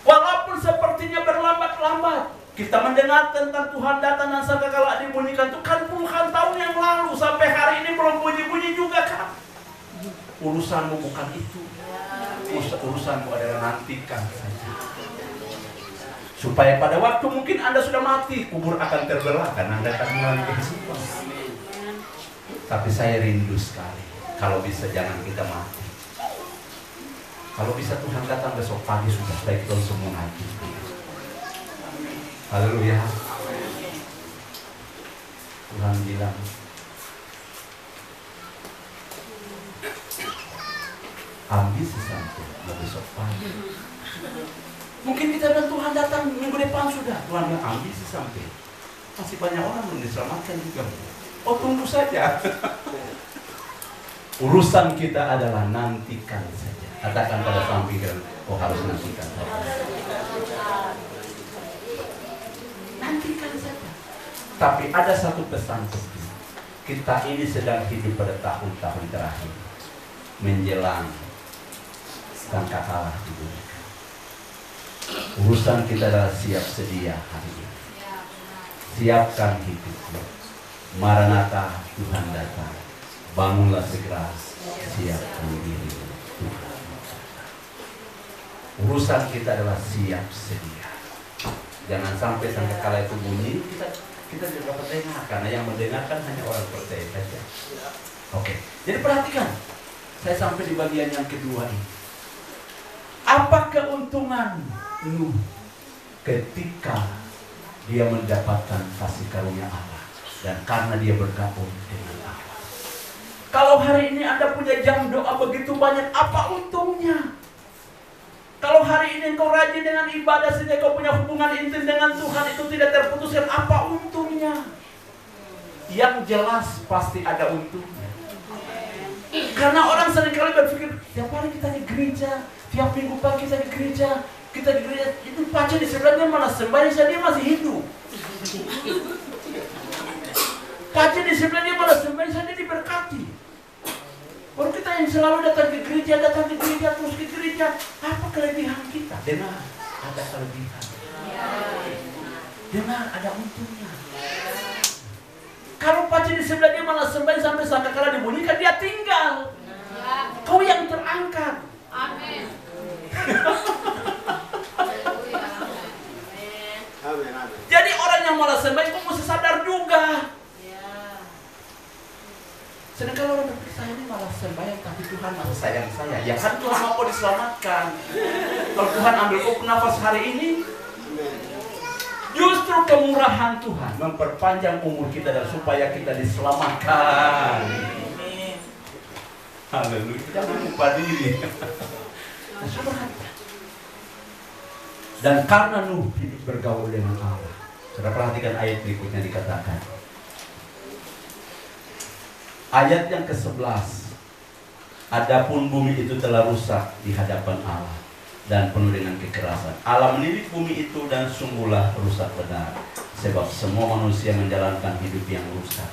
Walaupun sepertinya berlambat-lambat. Kita mendengar tentang Tuhan datang dan sangkakala dibunyikan itu kan puluhan tahun yang lalu. Sampai hari ini belum bunyi-bunyi juga kan. Urusanmu bukan itu. Urusanmu adalah nantikan saja. Supaya pada waktu mungkin Anda sudah mati, kubur akan terbelah karena Anda akan mengalami kehidupan. Tapi saya rindu sekali, kalau bisa jangan kita mati. Kalau bisa Tuhan datang besok pagi sudah, baik kita semua ngaji. Haleluya. Tuhan bilang, ambisi sampai besok pagi. Mungkin kita bilang Tuhan datang minggu depan sudah. Tuhan bilang ambisi sampai. Masih banyak orang belum diselamatkan juga. Oh, tunggu saja. Urusan kita adalah nantikan saja. Katakan pada samping, oh harus nantikan saja. Nantikan saja. Tapi ada satu pesan penting. Kita ini sedang hidup pada tahun-tahun terakhir, menjelang sangkakala dibunyikan. Urusan kita adalah siap sedia hari ini. Siapkan hidupmu. Maranatha, Tuhan datang. Bangunlah segera, siapkan diri Tuhan. Urusan kita adalah siap sedia. Jangan sampai sangkakala itu bunyi, kita juga mendengar. Karena yang mendengarkan hanya orang percaya saja. Oke, jadi perhatikan. Saya sampai di bagian yang kedua ini. Apa keuntungan Nuh ketika dia mendapatkan kasih karunia Allah dan karena dia bergabung dengan Allah? Kalau hari ini Anda punya jam doa begitu banyak, apa untungnya? Kalau hari ini engkau rajin dengan ibadah sehingga kau punya hubungan intim dengan Tuhan itu tidak terputuskan, apa untungnya? Yang jelas pasti ada untungnya. Karena orang seringkali berpikir, tiap hari kita di gereja, tiap minggu pagi kita di gereja, itu pacar di sebelahnya malah sembahyang saja dia masih hidup. Pacar di sebelahnya malah sembahyang saja diberkati. Baru kita yang selalu datang ke gereja, terus ke gereja, apa kelebihan kita? Dengar, ada kelebihan. Dengar, ada untungnya. Kalau pacar di sebelah dia malah sembahyang sampai sangkakala dibunyikan, dia tinggal. Kau yang terangkat. Amin. Jadi orang yang malah sembahyang kok mesti sadar juga. Sedangkan orang berpikir saya ini malah sembahyang tapi Tuhan masih sayang saya. Ya kan Tuhan mau diselamatkan. Kalau Tuhan ambil kau nafas hari ini, justru kemurahan Tuhan memperpanjang umur kita dan supaya kita diselamatkan. Haleluya. Jangan lupa diri. Dan karena Nuh hidup bergaul dengan Allah. Saudara perhatikan ayat berikutnya dikatakan. Ayat yang ke-11. Adapun bumi itu telah rusak di hadapan Allah dan penuh dengan kekerasan. Allah menilik bumi itu dan sungguhlah rusak benar. Sebab semua manusia menjalankan hidup yang rusak.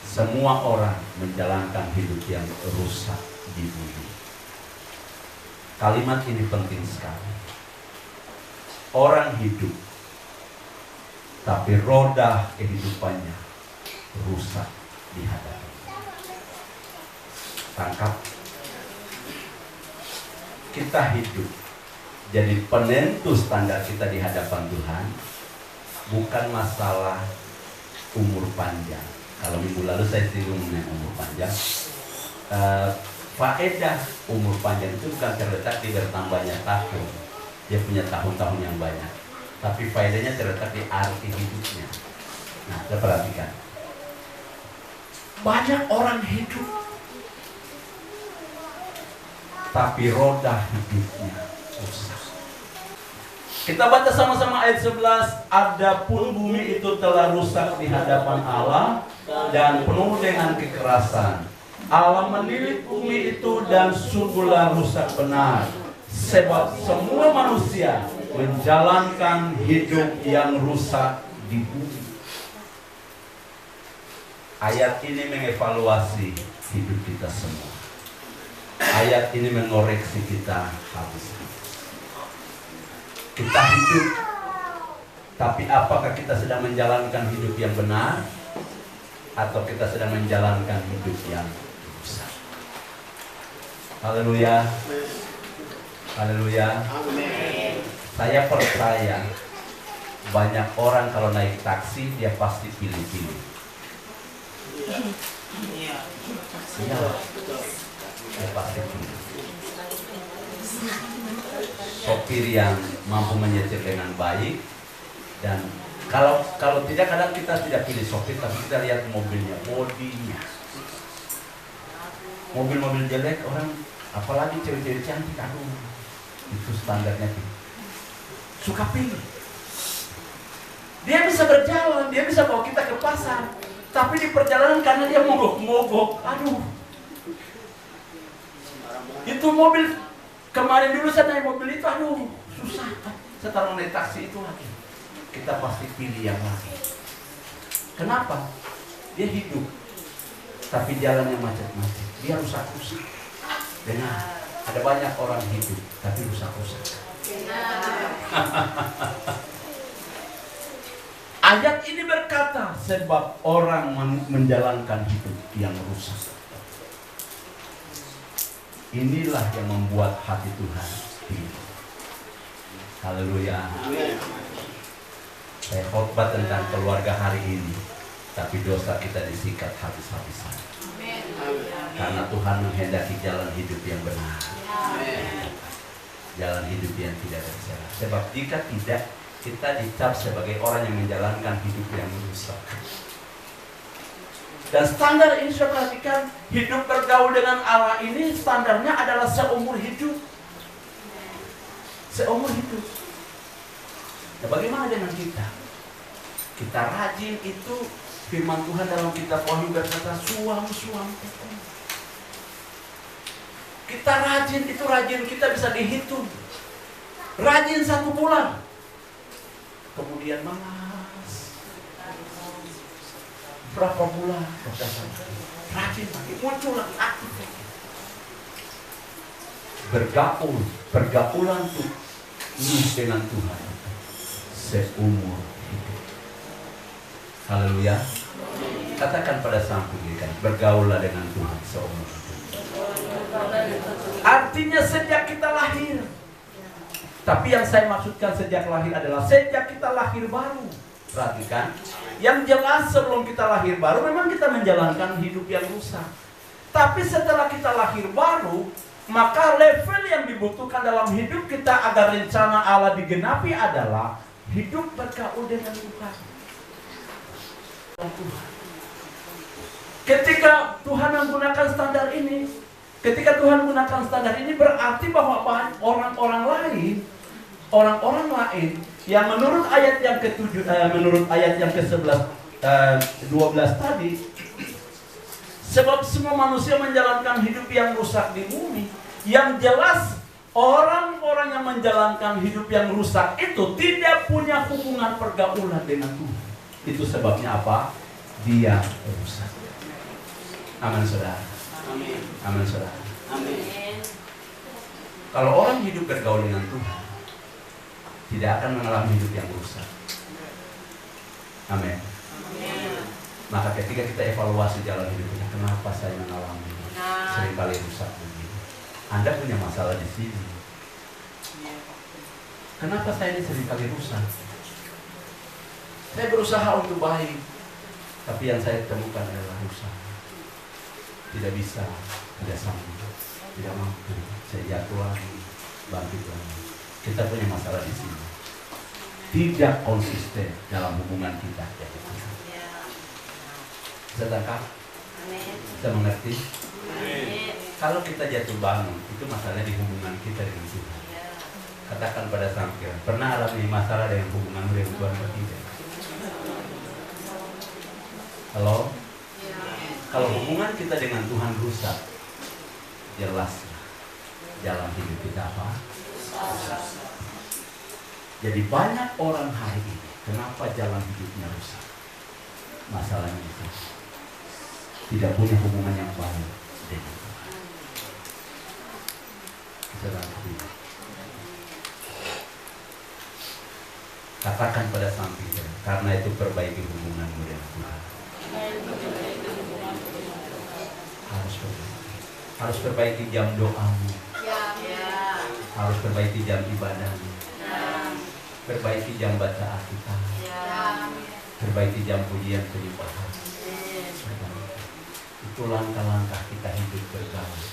Semua orang menjalankan hidup yang rusak di bumi. Kalimat ini penting sekali. Orang hidup, tapi roda kehidupannya rusak di hadapan. Tangkap. Kita hidup jadi penentu standar kita di hadapan Tuhan, bukan masalah umur panjang. Kalau minggu lalu saya singgung mengenai umur panjang. Faedah umur panjang itu bukan terletak di bertambahnya tahun. Dia punya tahun-tahun yang banyak. Tapi faedahnya terletak di arti hidupnya. Nah, kita perhatikan. Banyak orang hidup, tapi roda hidupnya rusak. Kita baca sama-sama ayat 11. Adapun bumi itu telah rusak di hadapan Allah dan penuh dengan kekerasan. Allah menilik bumi itu dan sungguhlah rusak benar. Sebab semua manusia menjalankan hidup yang rusak di bumi. Ayat ini mengevaluasi hidup kita semua. Ayat ini mengoreksi kita habis. Kita hidup, tapi apakah kita sedang menjalankan hidup yang benar atau kita sedang menjalankan hidup yang rusak? Haleluya. Haleluya. Saya percaya banyak orang kalau naik taksi dia pasti pilih-pilih. Iya. Dia pasti pilih. Sopir yang mampu menyetir dengan baik, dan kalau tidak, kadang kita tidak pilih sopir tapi kita lihat mobilnya, bodinya. Mobil-mobil jelek orang, apalagi cewek-cewek cantik, aduh, itu standarnya tuh. Suka pilih. Dia bisa berjalan, dia bisa bawa kita ke pasar, tapi di perjalanan karena dia mogok, aduh. Itu mobil. Kemarin dulu saya naik mobil itu, aduh, susah. Setelah naik taksi itu lagi, kita pasti pilih yang lain. Kenapa? Dia hidup, tapi jalannya macet-macet. Dia rusak-rusak. Dengar, ada banyak orang hidup, tapi rusak-rusak. Ayat ini berkata, sebab orang menjalankan hidup yang rusak. Inilah yang membuat hati Tuhan hidup. Haleluya. Saya khotbah tentang keluarga hari ini, tapi dosa kita disikat habis-habisan. Karena Tuhan menghendaki jalan hidup yang benar. Jalan hidup yang tidak tercela. Sebab jika tidak, kita dicap sebagai orang yang menjalankan hidup yang rusak. Dan standar ini saya perhatikan, hidup bergaul dengan Allah ini standarnya adalah seumur hidup. Seumur hidup. Nah, bagaimana dengan kita? Kita rajin itu, firman Tuhan dalam kitab Wahyu berkata, suam. Kita rajin itu, kita bisa dihitung. Rajin 1 bulan. Kemudian malas. Berapa bulan? Rajin lagi, muncul lagi, aktif lagi. Pergaulan tuh dengan Tuhan seumur hidup. Haleluya. Katakan pada sang pendidikan, bergaulah dengan Tuhan seumur hidup. Artinya sejak kita lahir. Tapi yang saya maksudkan sejak lahir adalah sejak kita lahir baru. Perhatikan, yang jelas sebelum kita lahir baru memang kita menjalankan hidup yang rusak. Tapi setelah kita lahir baru, maka level yang dibutuhkan dalam hidup kita agar rencana Allah digenapi adalah hidup bergaul dengan Tuhan. Ketika Tuhan menggunakan standar ini, berarti bahwa orang-orang lain yang menurut ayat yang ke-7, menurut ayat yang ke-11, 12 tadi, sebab semua manusia menjalankan hidup yang rusak di bumi. Yang jelas orang-orang yang menjalankan hidup yang rusak itu tidak punya hubungan pergaulan dengan Tuhan. Itu sebabnya apa? Dia rusak. Amin saudara. Amin saudara. Kalau orang hidup bergaul dengan Tuhan, tidak akan mengalami hidup yang rusak. Amin. Maka ketika kita evaluasi jalan hidup kita, kenapa saya mengalami seringkali rusak begini? Anda punya masalah di sini. Kenapa saya ini seringkali rusak? Saya berusaha untuk baik, tapi yang saya temukan adalah rusak. Tidak bisa, tidak sanggup, tidak mampu. Saya jatuh lagi, bangkit lagi. Kita punya masalah di sini. Tidak konsisten dalam hubungan kita dengan Tuhan. Sedangkan kita mengerti. Kalau kita jatuh bangun, itu masalahnya di hubungan kita dengan Tuhan. Katakan pada samping, pernah alami masalah dengan hubungan dengan Tuhan atau tidak? Halo? Kalau hubungan kita dengan Tuhan rusak, jelas jalan hidup kita apa? Jadi banyak orang hari ini, kenapa jalan hidupnya rusak? Masalahnya itu tidak punya hubungan yang baik dengan Tuhan. Jalan hidup. Katakan pada sampingnya, karena itu perbaiki hubunganmu dengan Tuhan. Harus perbaiki jam doamu. Harus perbaiki jam ibadahmu. Perbaiki jam baca Alkitab. Perbaiki jam pujian penyembahan. Itu langkah-langkah kita hidup bergaul.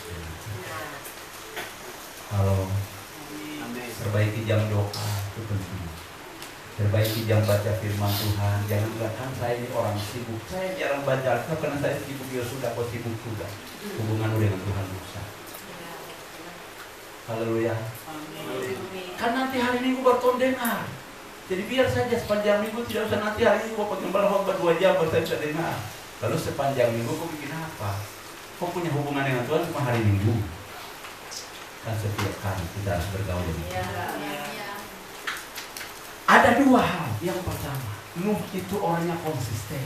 Kalau perbaiki jam doa itu penting. Perbaiki jam baca firman Tuhan. Jangan bilang, kan saya ini orang sibuk, saya jarang baca Alkitab karena saya sibuk. Ya sudah, kau sibuk juga. Hubunganmu dengan Tuhan rusak. Haleluya. Kan nanti hari Minggu baru dengar. Jadi biar saja sepanjang minggu, tidak usah nanti hari Minggu kau pengembala khotbah 2 jam baru saya bisa dengar. Lalu sepanjang minggu kau bikin apa? Kau punya hubungan dengan Tuhan cuma hari Minggu. Kan setiap kali kita harus bergaul dengan Tuhan. Ada 2 hal. Yang pertama, Nuh itu orangnya konsisten.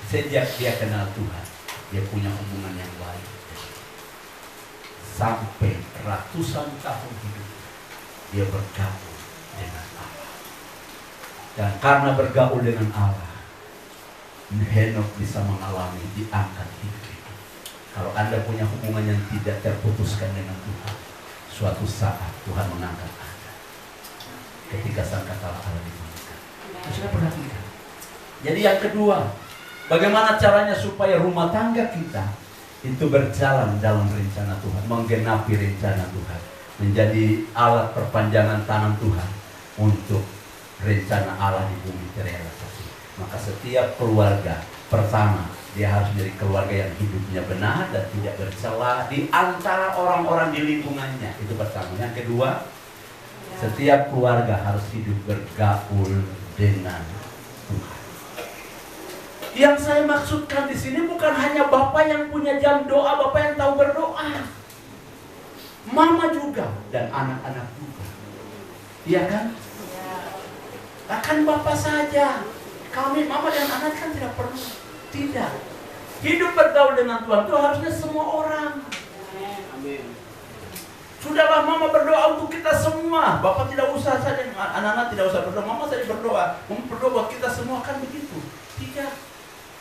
Sejak dia kenal Tuhan, dia punya hubungan yang baik. Sampai ratusan tahun hidup, dia bergaul dengan Allah. Dan karena bergaul dengan Allah, Henokh bisa mengalami diangkat hidup itu. Kalau Anda punya hubungan yang tidak terputuskan dengan Tuhan, suatu saat Tuhan mengangkat Anda. Ketika sangkatala Allah dibunyikan. Sudah perhatikan. Jadi yang kedua, bagaimana caranya supaya rumah tangga kita itu berjalan dalam rencana Tuhan, menggenapi rencana Tuhan, menjadi alat perpanjangan tangan Tuhan untuk rencana Allah di bumi terrealisasi. Maka setiap keluarga, pertama, dia harus menjadi keluarga yang hidupnya benar dan tidak bercela di antara orang-orang di lingkungannya. Itu pertama. Yang kedua, setiap keluarga harus hidup bergaul dengan Tuhan. Yang saya maksudkan di sini bukan hanya bapak yang punya jam doa, bapak yang tahu berdoa. Mama juga dan anak-anak juga. Iya kan? Akan bapak saja. Kami, mama dan anak kan tidak perlu. Tidak. Hidup bergaul dengan Tuhan itu harusnya semua orang. Amin. Sudahlah mama berdoa untuk kita semua. Bapak tidak usah saja, anak-anak tidak usah berdoa. Mama saja berdoa. Mama berdoa buat kita semua, kan begitu. Tidak.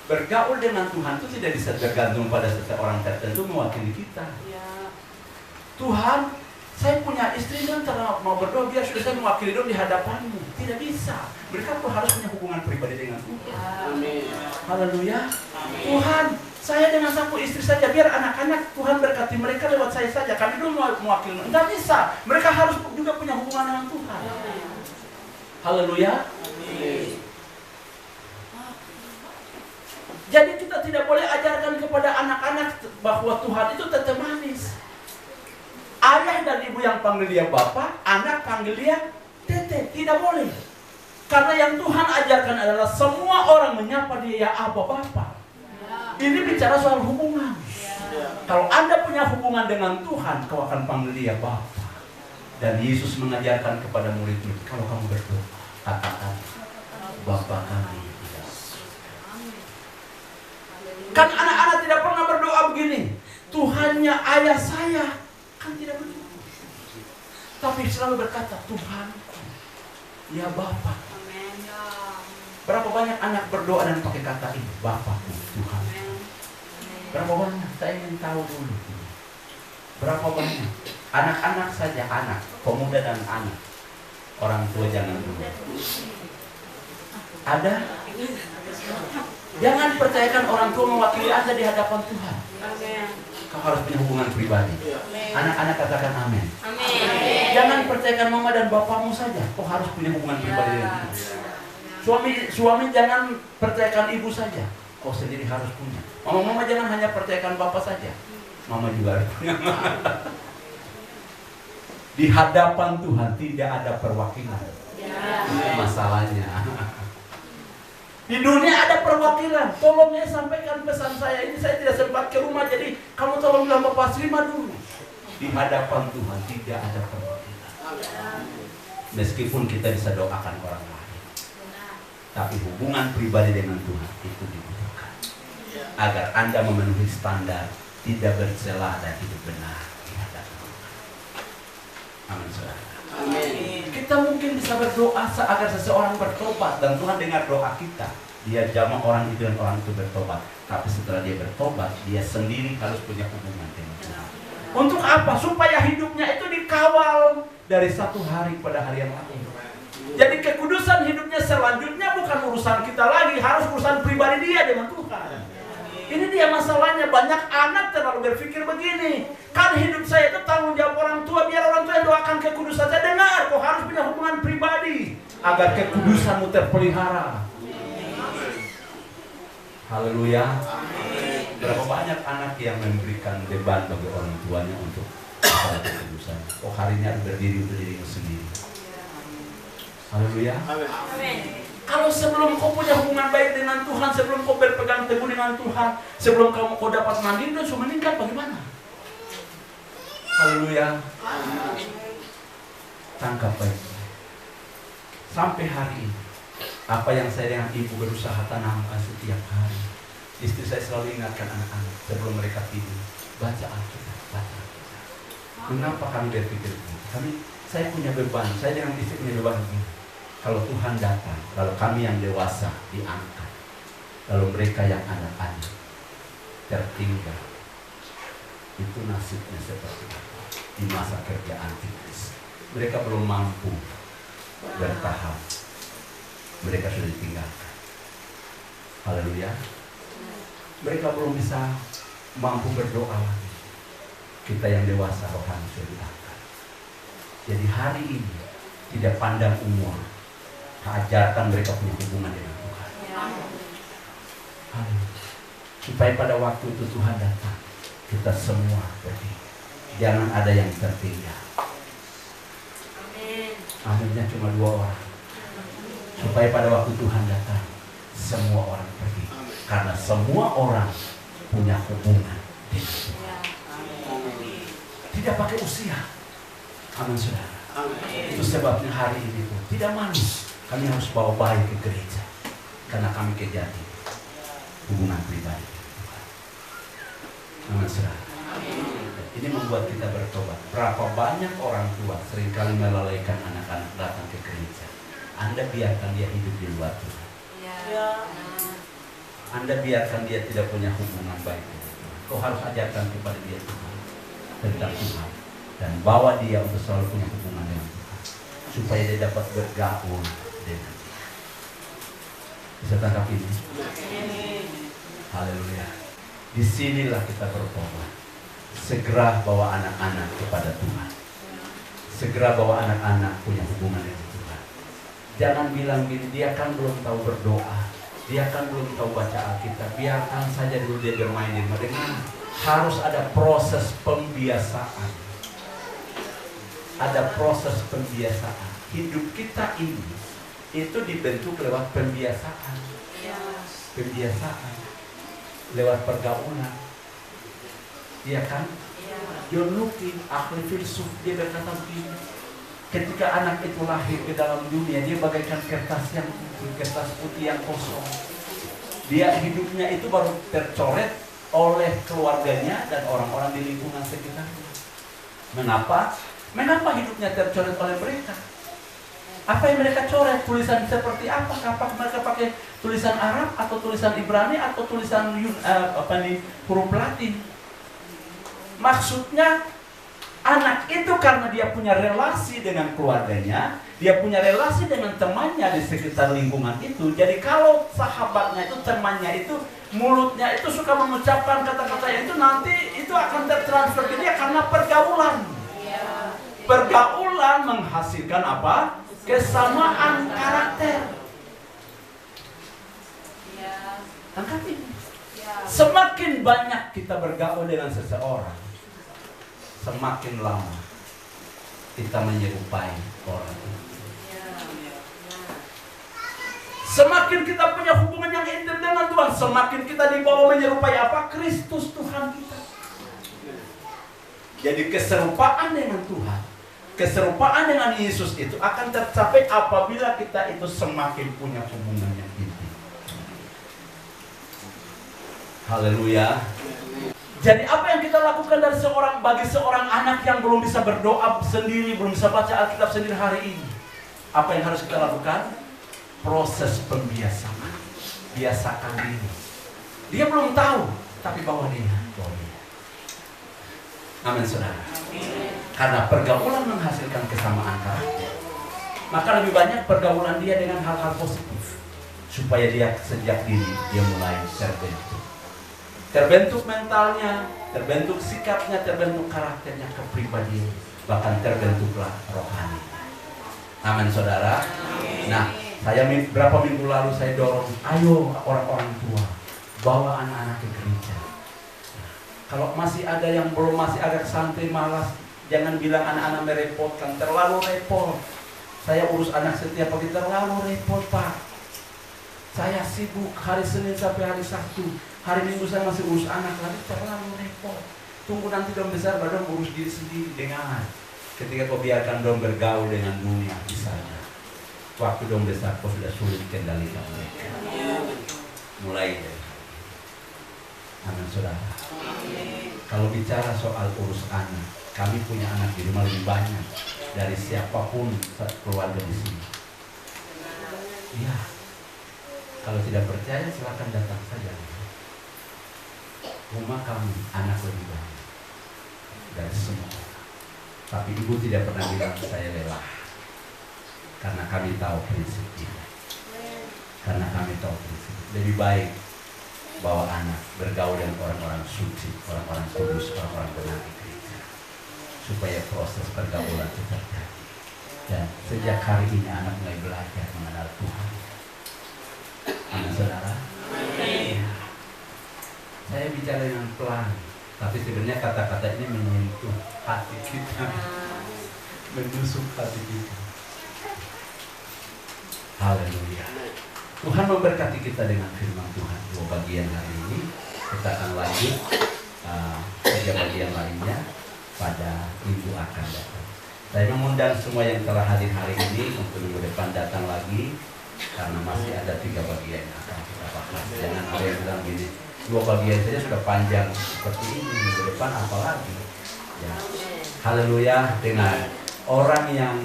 Bergaul dengan Tuhan itu tidak bisa tergantung pada seseorang tertentu mewakili kita. Tuhan, saya punya istri dan mau berdoa biar sudah saya mewakili dong di hadapanmu. Tidak bisa. Mereka pun harus punya hubungan pribadi dengan Tuhan. Amin. Haleluya. Tuhan, saya dengan sapu istri saja biar anak-anak Tuhan berkati mereka lewat saya saja. Kami dulu mewakili. Tidak bisa. Mereka harus juga punya hubungan dengan Tuhan. Haleluya. Amin. Jadi kita tidak boleh ajarkan kepada anak-anak bahwa Tuhan itu tetap manis. Ayah dan ibu yang panggil dia bapak, anak panggil dia tete. Tidak boleh. Karena yang Tuhan ajarkan adalah semua orang menyapa dia ya Abba Bapa. Ini bicara soal hubungan. Kalau Anda punya hubungan dengan Tuhan, kau akan panggil dia Bapa. Dan Yesus mengajarkan kepada murid-murid, kalau kamu berdoa, katakan Bapa kami. Kan anak-anak tidak pernah berdoa begini, Tuhannya ayah saya. Kan tidak begitu. Tapi selalu berkata, Tuhan, ya Bapa. Berapa banyak anak berdoa dan pakai kata ini, Bapakku, Tuhan. Berapa banyak? Saya ingin tahu dulu. Berapa banyak? Anak-anak saja, anak, pemuda dan anak. Orang tua jangan dulu. Ada? Jangan percayakan orang tua mewakili Anda di hadapan Tuhan. Kau harus punya hubungan pribadi. Anak-anak katakan amin. Jangan percayakan mama dan bapakmu saja. Kau harus punya hubungan pribadi dengan Tuhan. Suami jangan percayakan ibu saja. Kau sendiri harus punya. Mama jangan hanya percayakan bapak saja. Mama juga harus punya. Di hadapan Tuhan tidak ada perwakilan. Itu masalahnya. Di dunia ada perwakilan. Tolong ya sampaikan pesan saya ini. Saya tidak sempat ke rumah, jadi kamu tolong bilang Bapak Srima dulu. Di hadapan Tuhan tidak ada perwakilan. Meskipun kita bisa doakan orang lain, tapi hubungan pribadi dengan Tuhan itu dibutuhkan agar Anda memenuhi standar tidak bercela dan hidup benar di hadapan Tuhan. Amin, saudara. Amin. Kita mungkin bisa berdoa agar seseorang bertobat dan Tuhan dengar doa kita. Dia jamah orang itu dan orang itu bertobat. Tapi setelah dia bertobat, dia sendiri harus punya hubungan dengan Tuhan. Untuk apa? Supaya hidupnya itu dikawal dari satu hari pada hari yang lain. Jadi kekudusan hidupnya selanjutnya bukan urusan kita lagi, harus urusan pribadi dia dengan Tuhan. Ini dia masalahnya, banyak anak terlalu berpikir begini. Kan hidup saya itu tanggung jawab orang tua, biar orang tua yang doakan kekudusan. Saya dengar, kok harus punya hubungan pribadi agar kekudusanmu terpelihara. Haleluya. Berapa banyak anak yang memberikan beban bagi orang tuanya untuk masalah kekudusan. Kok hari ini harus berdiri untuk dirimu sendiri. Haleluya. Amin. Kalau sebelum kau punya hubungan baik dengan Tuhan, sebelum kau berpegang teguh dengan Tuhan, sebelum kau dapat mandiri dan sudah meningkat, bagaimana? Haleluya. Tangkap baik. Sampai hari ini, apa yang saya dengan ibu berusaha tanamkan setiap hari. Istri saya selalu ingatkan anak-anak sebelum mereka tidur, baca Alkitab, baca Alkitab. Mengapa kami berpikir begini? Saya punya beban, saya dengan istri punya beban begini. Kalau Tuhan datang, kalau kami yang dewasa diangkat, lalu mereka yang anak-anak tertinggal, itu nasibnya seperti apa di masa kerja Antikris? Mereka belum mampu bertahan, mereka sudah ditinggalkan. Haleluya. Mereka belum bisa mampu berdoa lagi. Kita yang dewasa rohani sudah diangkat. Jadi hari ini tidak pandang umur, ajarkan mereka punya hubungan dengan Tuhan. Amin. Supaya pada waktu itu Tuhan datang, kita semua pergi. Jangan ada yang tertinggal. Akhirnya cuma 2 orang. Supaya pada waktu Tuhan datang, semua orang pergi. Karena semua orang punya hubungan dengan Tuhan. Tidak pakai usia. Amin, saudara. Itu sebabnya hari ini pun tidak malu. Kami harus bawa bayi ke gereja. Karena kami kejati hubungan pribadi dengan Tuhan. Amin, saudara. Ini membuat kita bertobat. Berapa banyak orang tua seringkali melalaikan anak-anak datang ke gereja. Anda biarkan dia hidup di luar Tuhan. Anda biarkan dia tidak punya hubungan baik dengan Tuhan. Kau harus ajarkan kepada dia Tuhan, tentang Tuhan, dan bawa dia untuk selalu punya hubungan dengan Tuhan, supaya dia dapat bergaul dengan Tuhan. Bisa tangkap ini? Haleluya. Disinilah kita bertobat. Segera bawa anak-anak kepada Tuhan. Segera bawa anak-anak punya hubungan dengan Tuhan. Jangan bilang gini, dia kan belum tahu berdoa, dia kan belum tahu baca Alkitab, biarkan saja dulu dia bermain di rumah. Dengan harus ada proses pembiasaan. Ada proses pembiasaan. Hidup kita ini itu dibentuk lewat pembiasaan. Pembiasaan lewat pergaulan. Iya kan? John Lukin, ahli filsuf, dia berkata begini, ketika anak itu lahir ke dalam dunia, dia bagaikan kertas putih yang kosong. Dia hidupnya itu baru tercoret oleh keluarganya dan orang-orang di lingkungan sekitarnya. Mengapa? Mengapa hidupnya tercoret oleh mereka? Apa yang mereka coret? Tulisan seperti apa? Apakah mereka pakai tulisan Arab atau tulisan Ibrani atau tulisan huruf Latin? Maksudnya anak itu karena dia punya relasi dengan keluarganya, dia punya relasi dengan temannya di sekitar lingkungan itu. Jadi kalau sahabatnya itu, temannya itu, mulutnya itu suka mengucapkan kata-kata itu, nanti itu akan tertransfer ke dia karena pergaulan. Pergaulan menghasilkan apa? Kesamaan karakter. Angkat ini. Semakin banyak kita bergaul dengan seseorang, semakin lama kita menyerupai orang itu. Semakin kita punya hubungan yang intim dengan Tuhan, semakin kita dibawa menyerupai apa? Kristus Tuhan kita. Jadi keserupaan dengan Tuhan, keserupaan dengan Yesus itu akan tercapai apabila kita itu semakin punya hubungan yang intim. Haleluya. Jadi apa yang kita lakukan bagi seorang anak yang belum bisa berdoa sendiri, belum bisa baca Alkitab sendiri hari ini? Apa yang harus kita lakukan? Proses pembiasaan. Biasakan diri. Dia belum tahu, tapi bawa dia. Amin, saudara. Karena pergaulan menghasilkan kesamaan karakter, maka lebih banyak pergaulan dia dengan hal-hal positif, supaya dia sejak dini dia mulai terbentuk mentalnya, terbentuk sikapnya, terbentuk karakternya, kepribadian, bahkan terbentuklah rohani. Amin, saudara. Nah, saya berapa minggu lalu saya dorong, ayo orang-orang tua bawa anak-anak ke gereja. Kalau masih ada yang belum, masih agak santai, malas, jangan bilang anak-anak merepotkan, terlalu repot. Saya urus anak setiap pagi, terlalu repot, Pak. Saya sibuk hari Senin sampai hari Sabtu. Hari Minggu saya masih urus anak lagi, terlalu repot. Tunggu nanti dong besar, baru urus diri sendiri. Dengar, ketika kau biarkan dong bergaul dengan dunia misalnya, waktu dong besar kau sudah sulit kendalikan mereka. Mulai dari amin, saudara. Kalau bicara soal urus anak, kami punya anak di rumah lebih banyak dari siapapun keluarga di sini. Iya. Kalau tidak percaya silakan datang saja. Rumah kami anak lebih banyak dari semua. Tapi ibu tidak pernah bilang saya lelah, karena kami tahu prinsip ini. Karena kami tahu prinsip lebih baik bawa anak bergaul dengan orang-orang suci, orang-orang kudus, orang-orang benar di gereja, supaya proses pergaulan itu terjadi. Dan sejak hari ini anak mulai belajar mengenal Tuhan. Amin, saudara. Ya. Saya bicara dengan pelan, tapi sebenarnya kata-kata ini menyentuh hati kita, menusuk hati kita. Haleluya. Tuhan memberkati kita dengan firman Tuhan. 2 bagian hari ini kita akan lanjut 3 bagian lainnya pada minggu akan datang. Saya mengundang semua yang telah hadir hari ini untuk minggu depan datang lagi, karena masih ada 3 bagian yang akan kita bahas. Jangan ada yang bilang gini, 2 bagian saja sudah panjang seperti ini, minggu depan apalagi. Ya. Haleluya. Dengan orang yang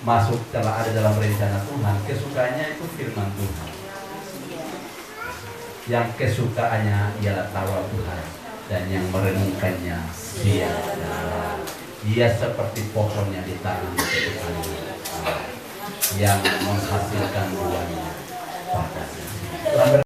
masuk telah ada dalam rencana Tuhan, kesukaannya itu firman Tuhan. Yang kesukaannya ialah tawar Tuhan, dan yang merenungkannya sia-sia. Ia seperti pohon yang ditanam di tepi aliran, yang menghasilkan buahnya pada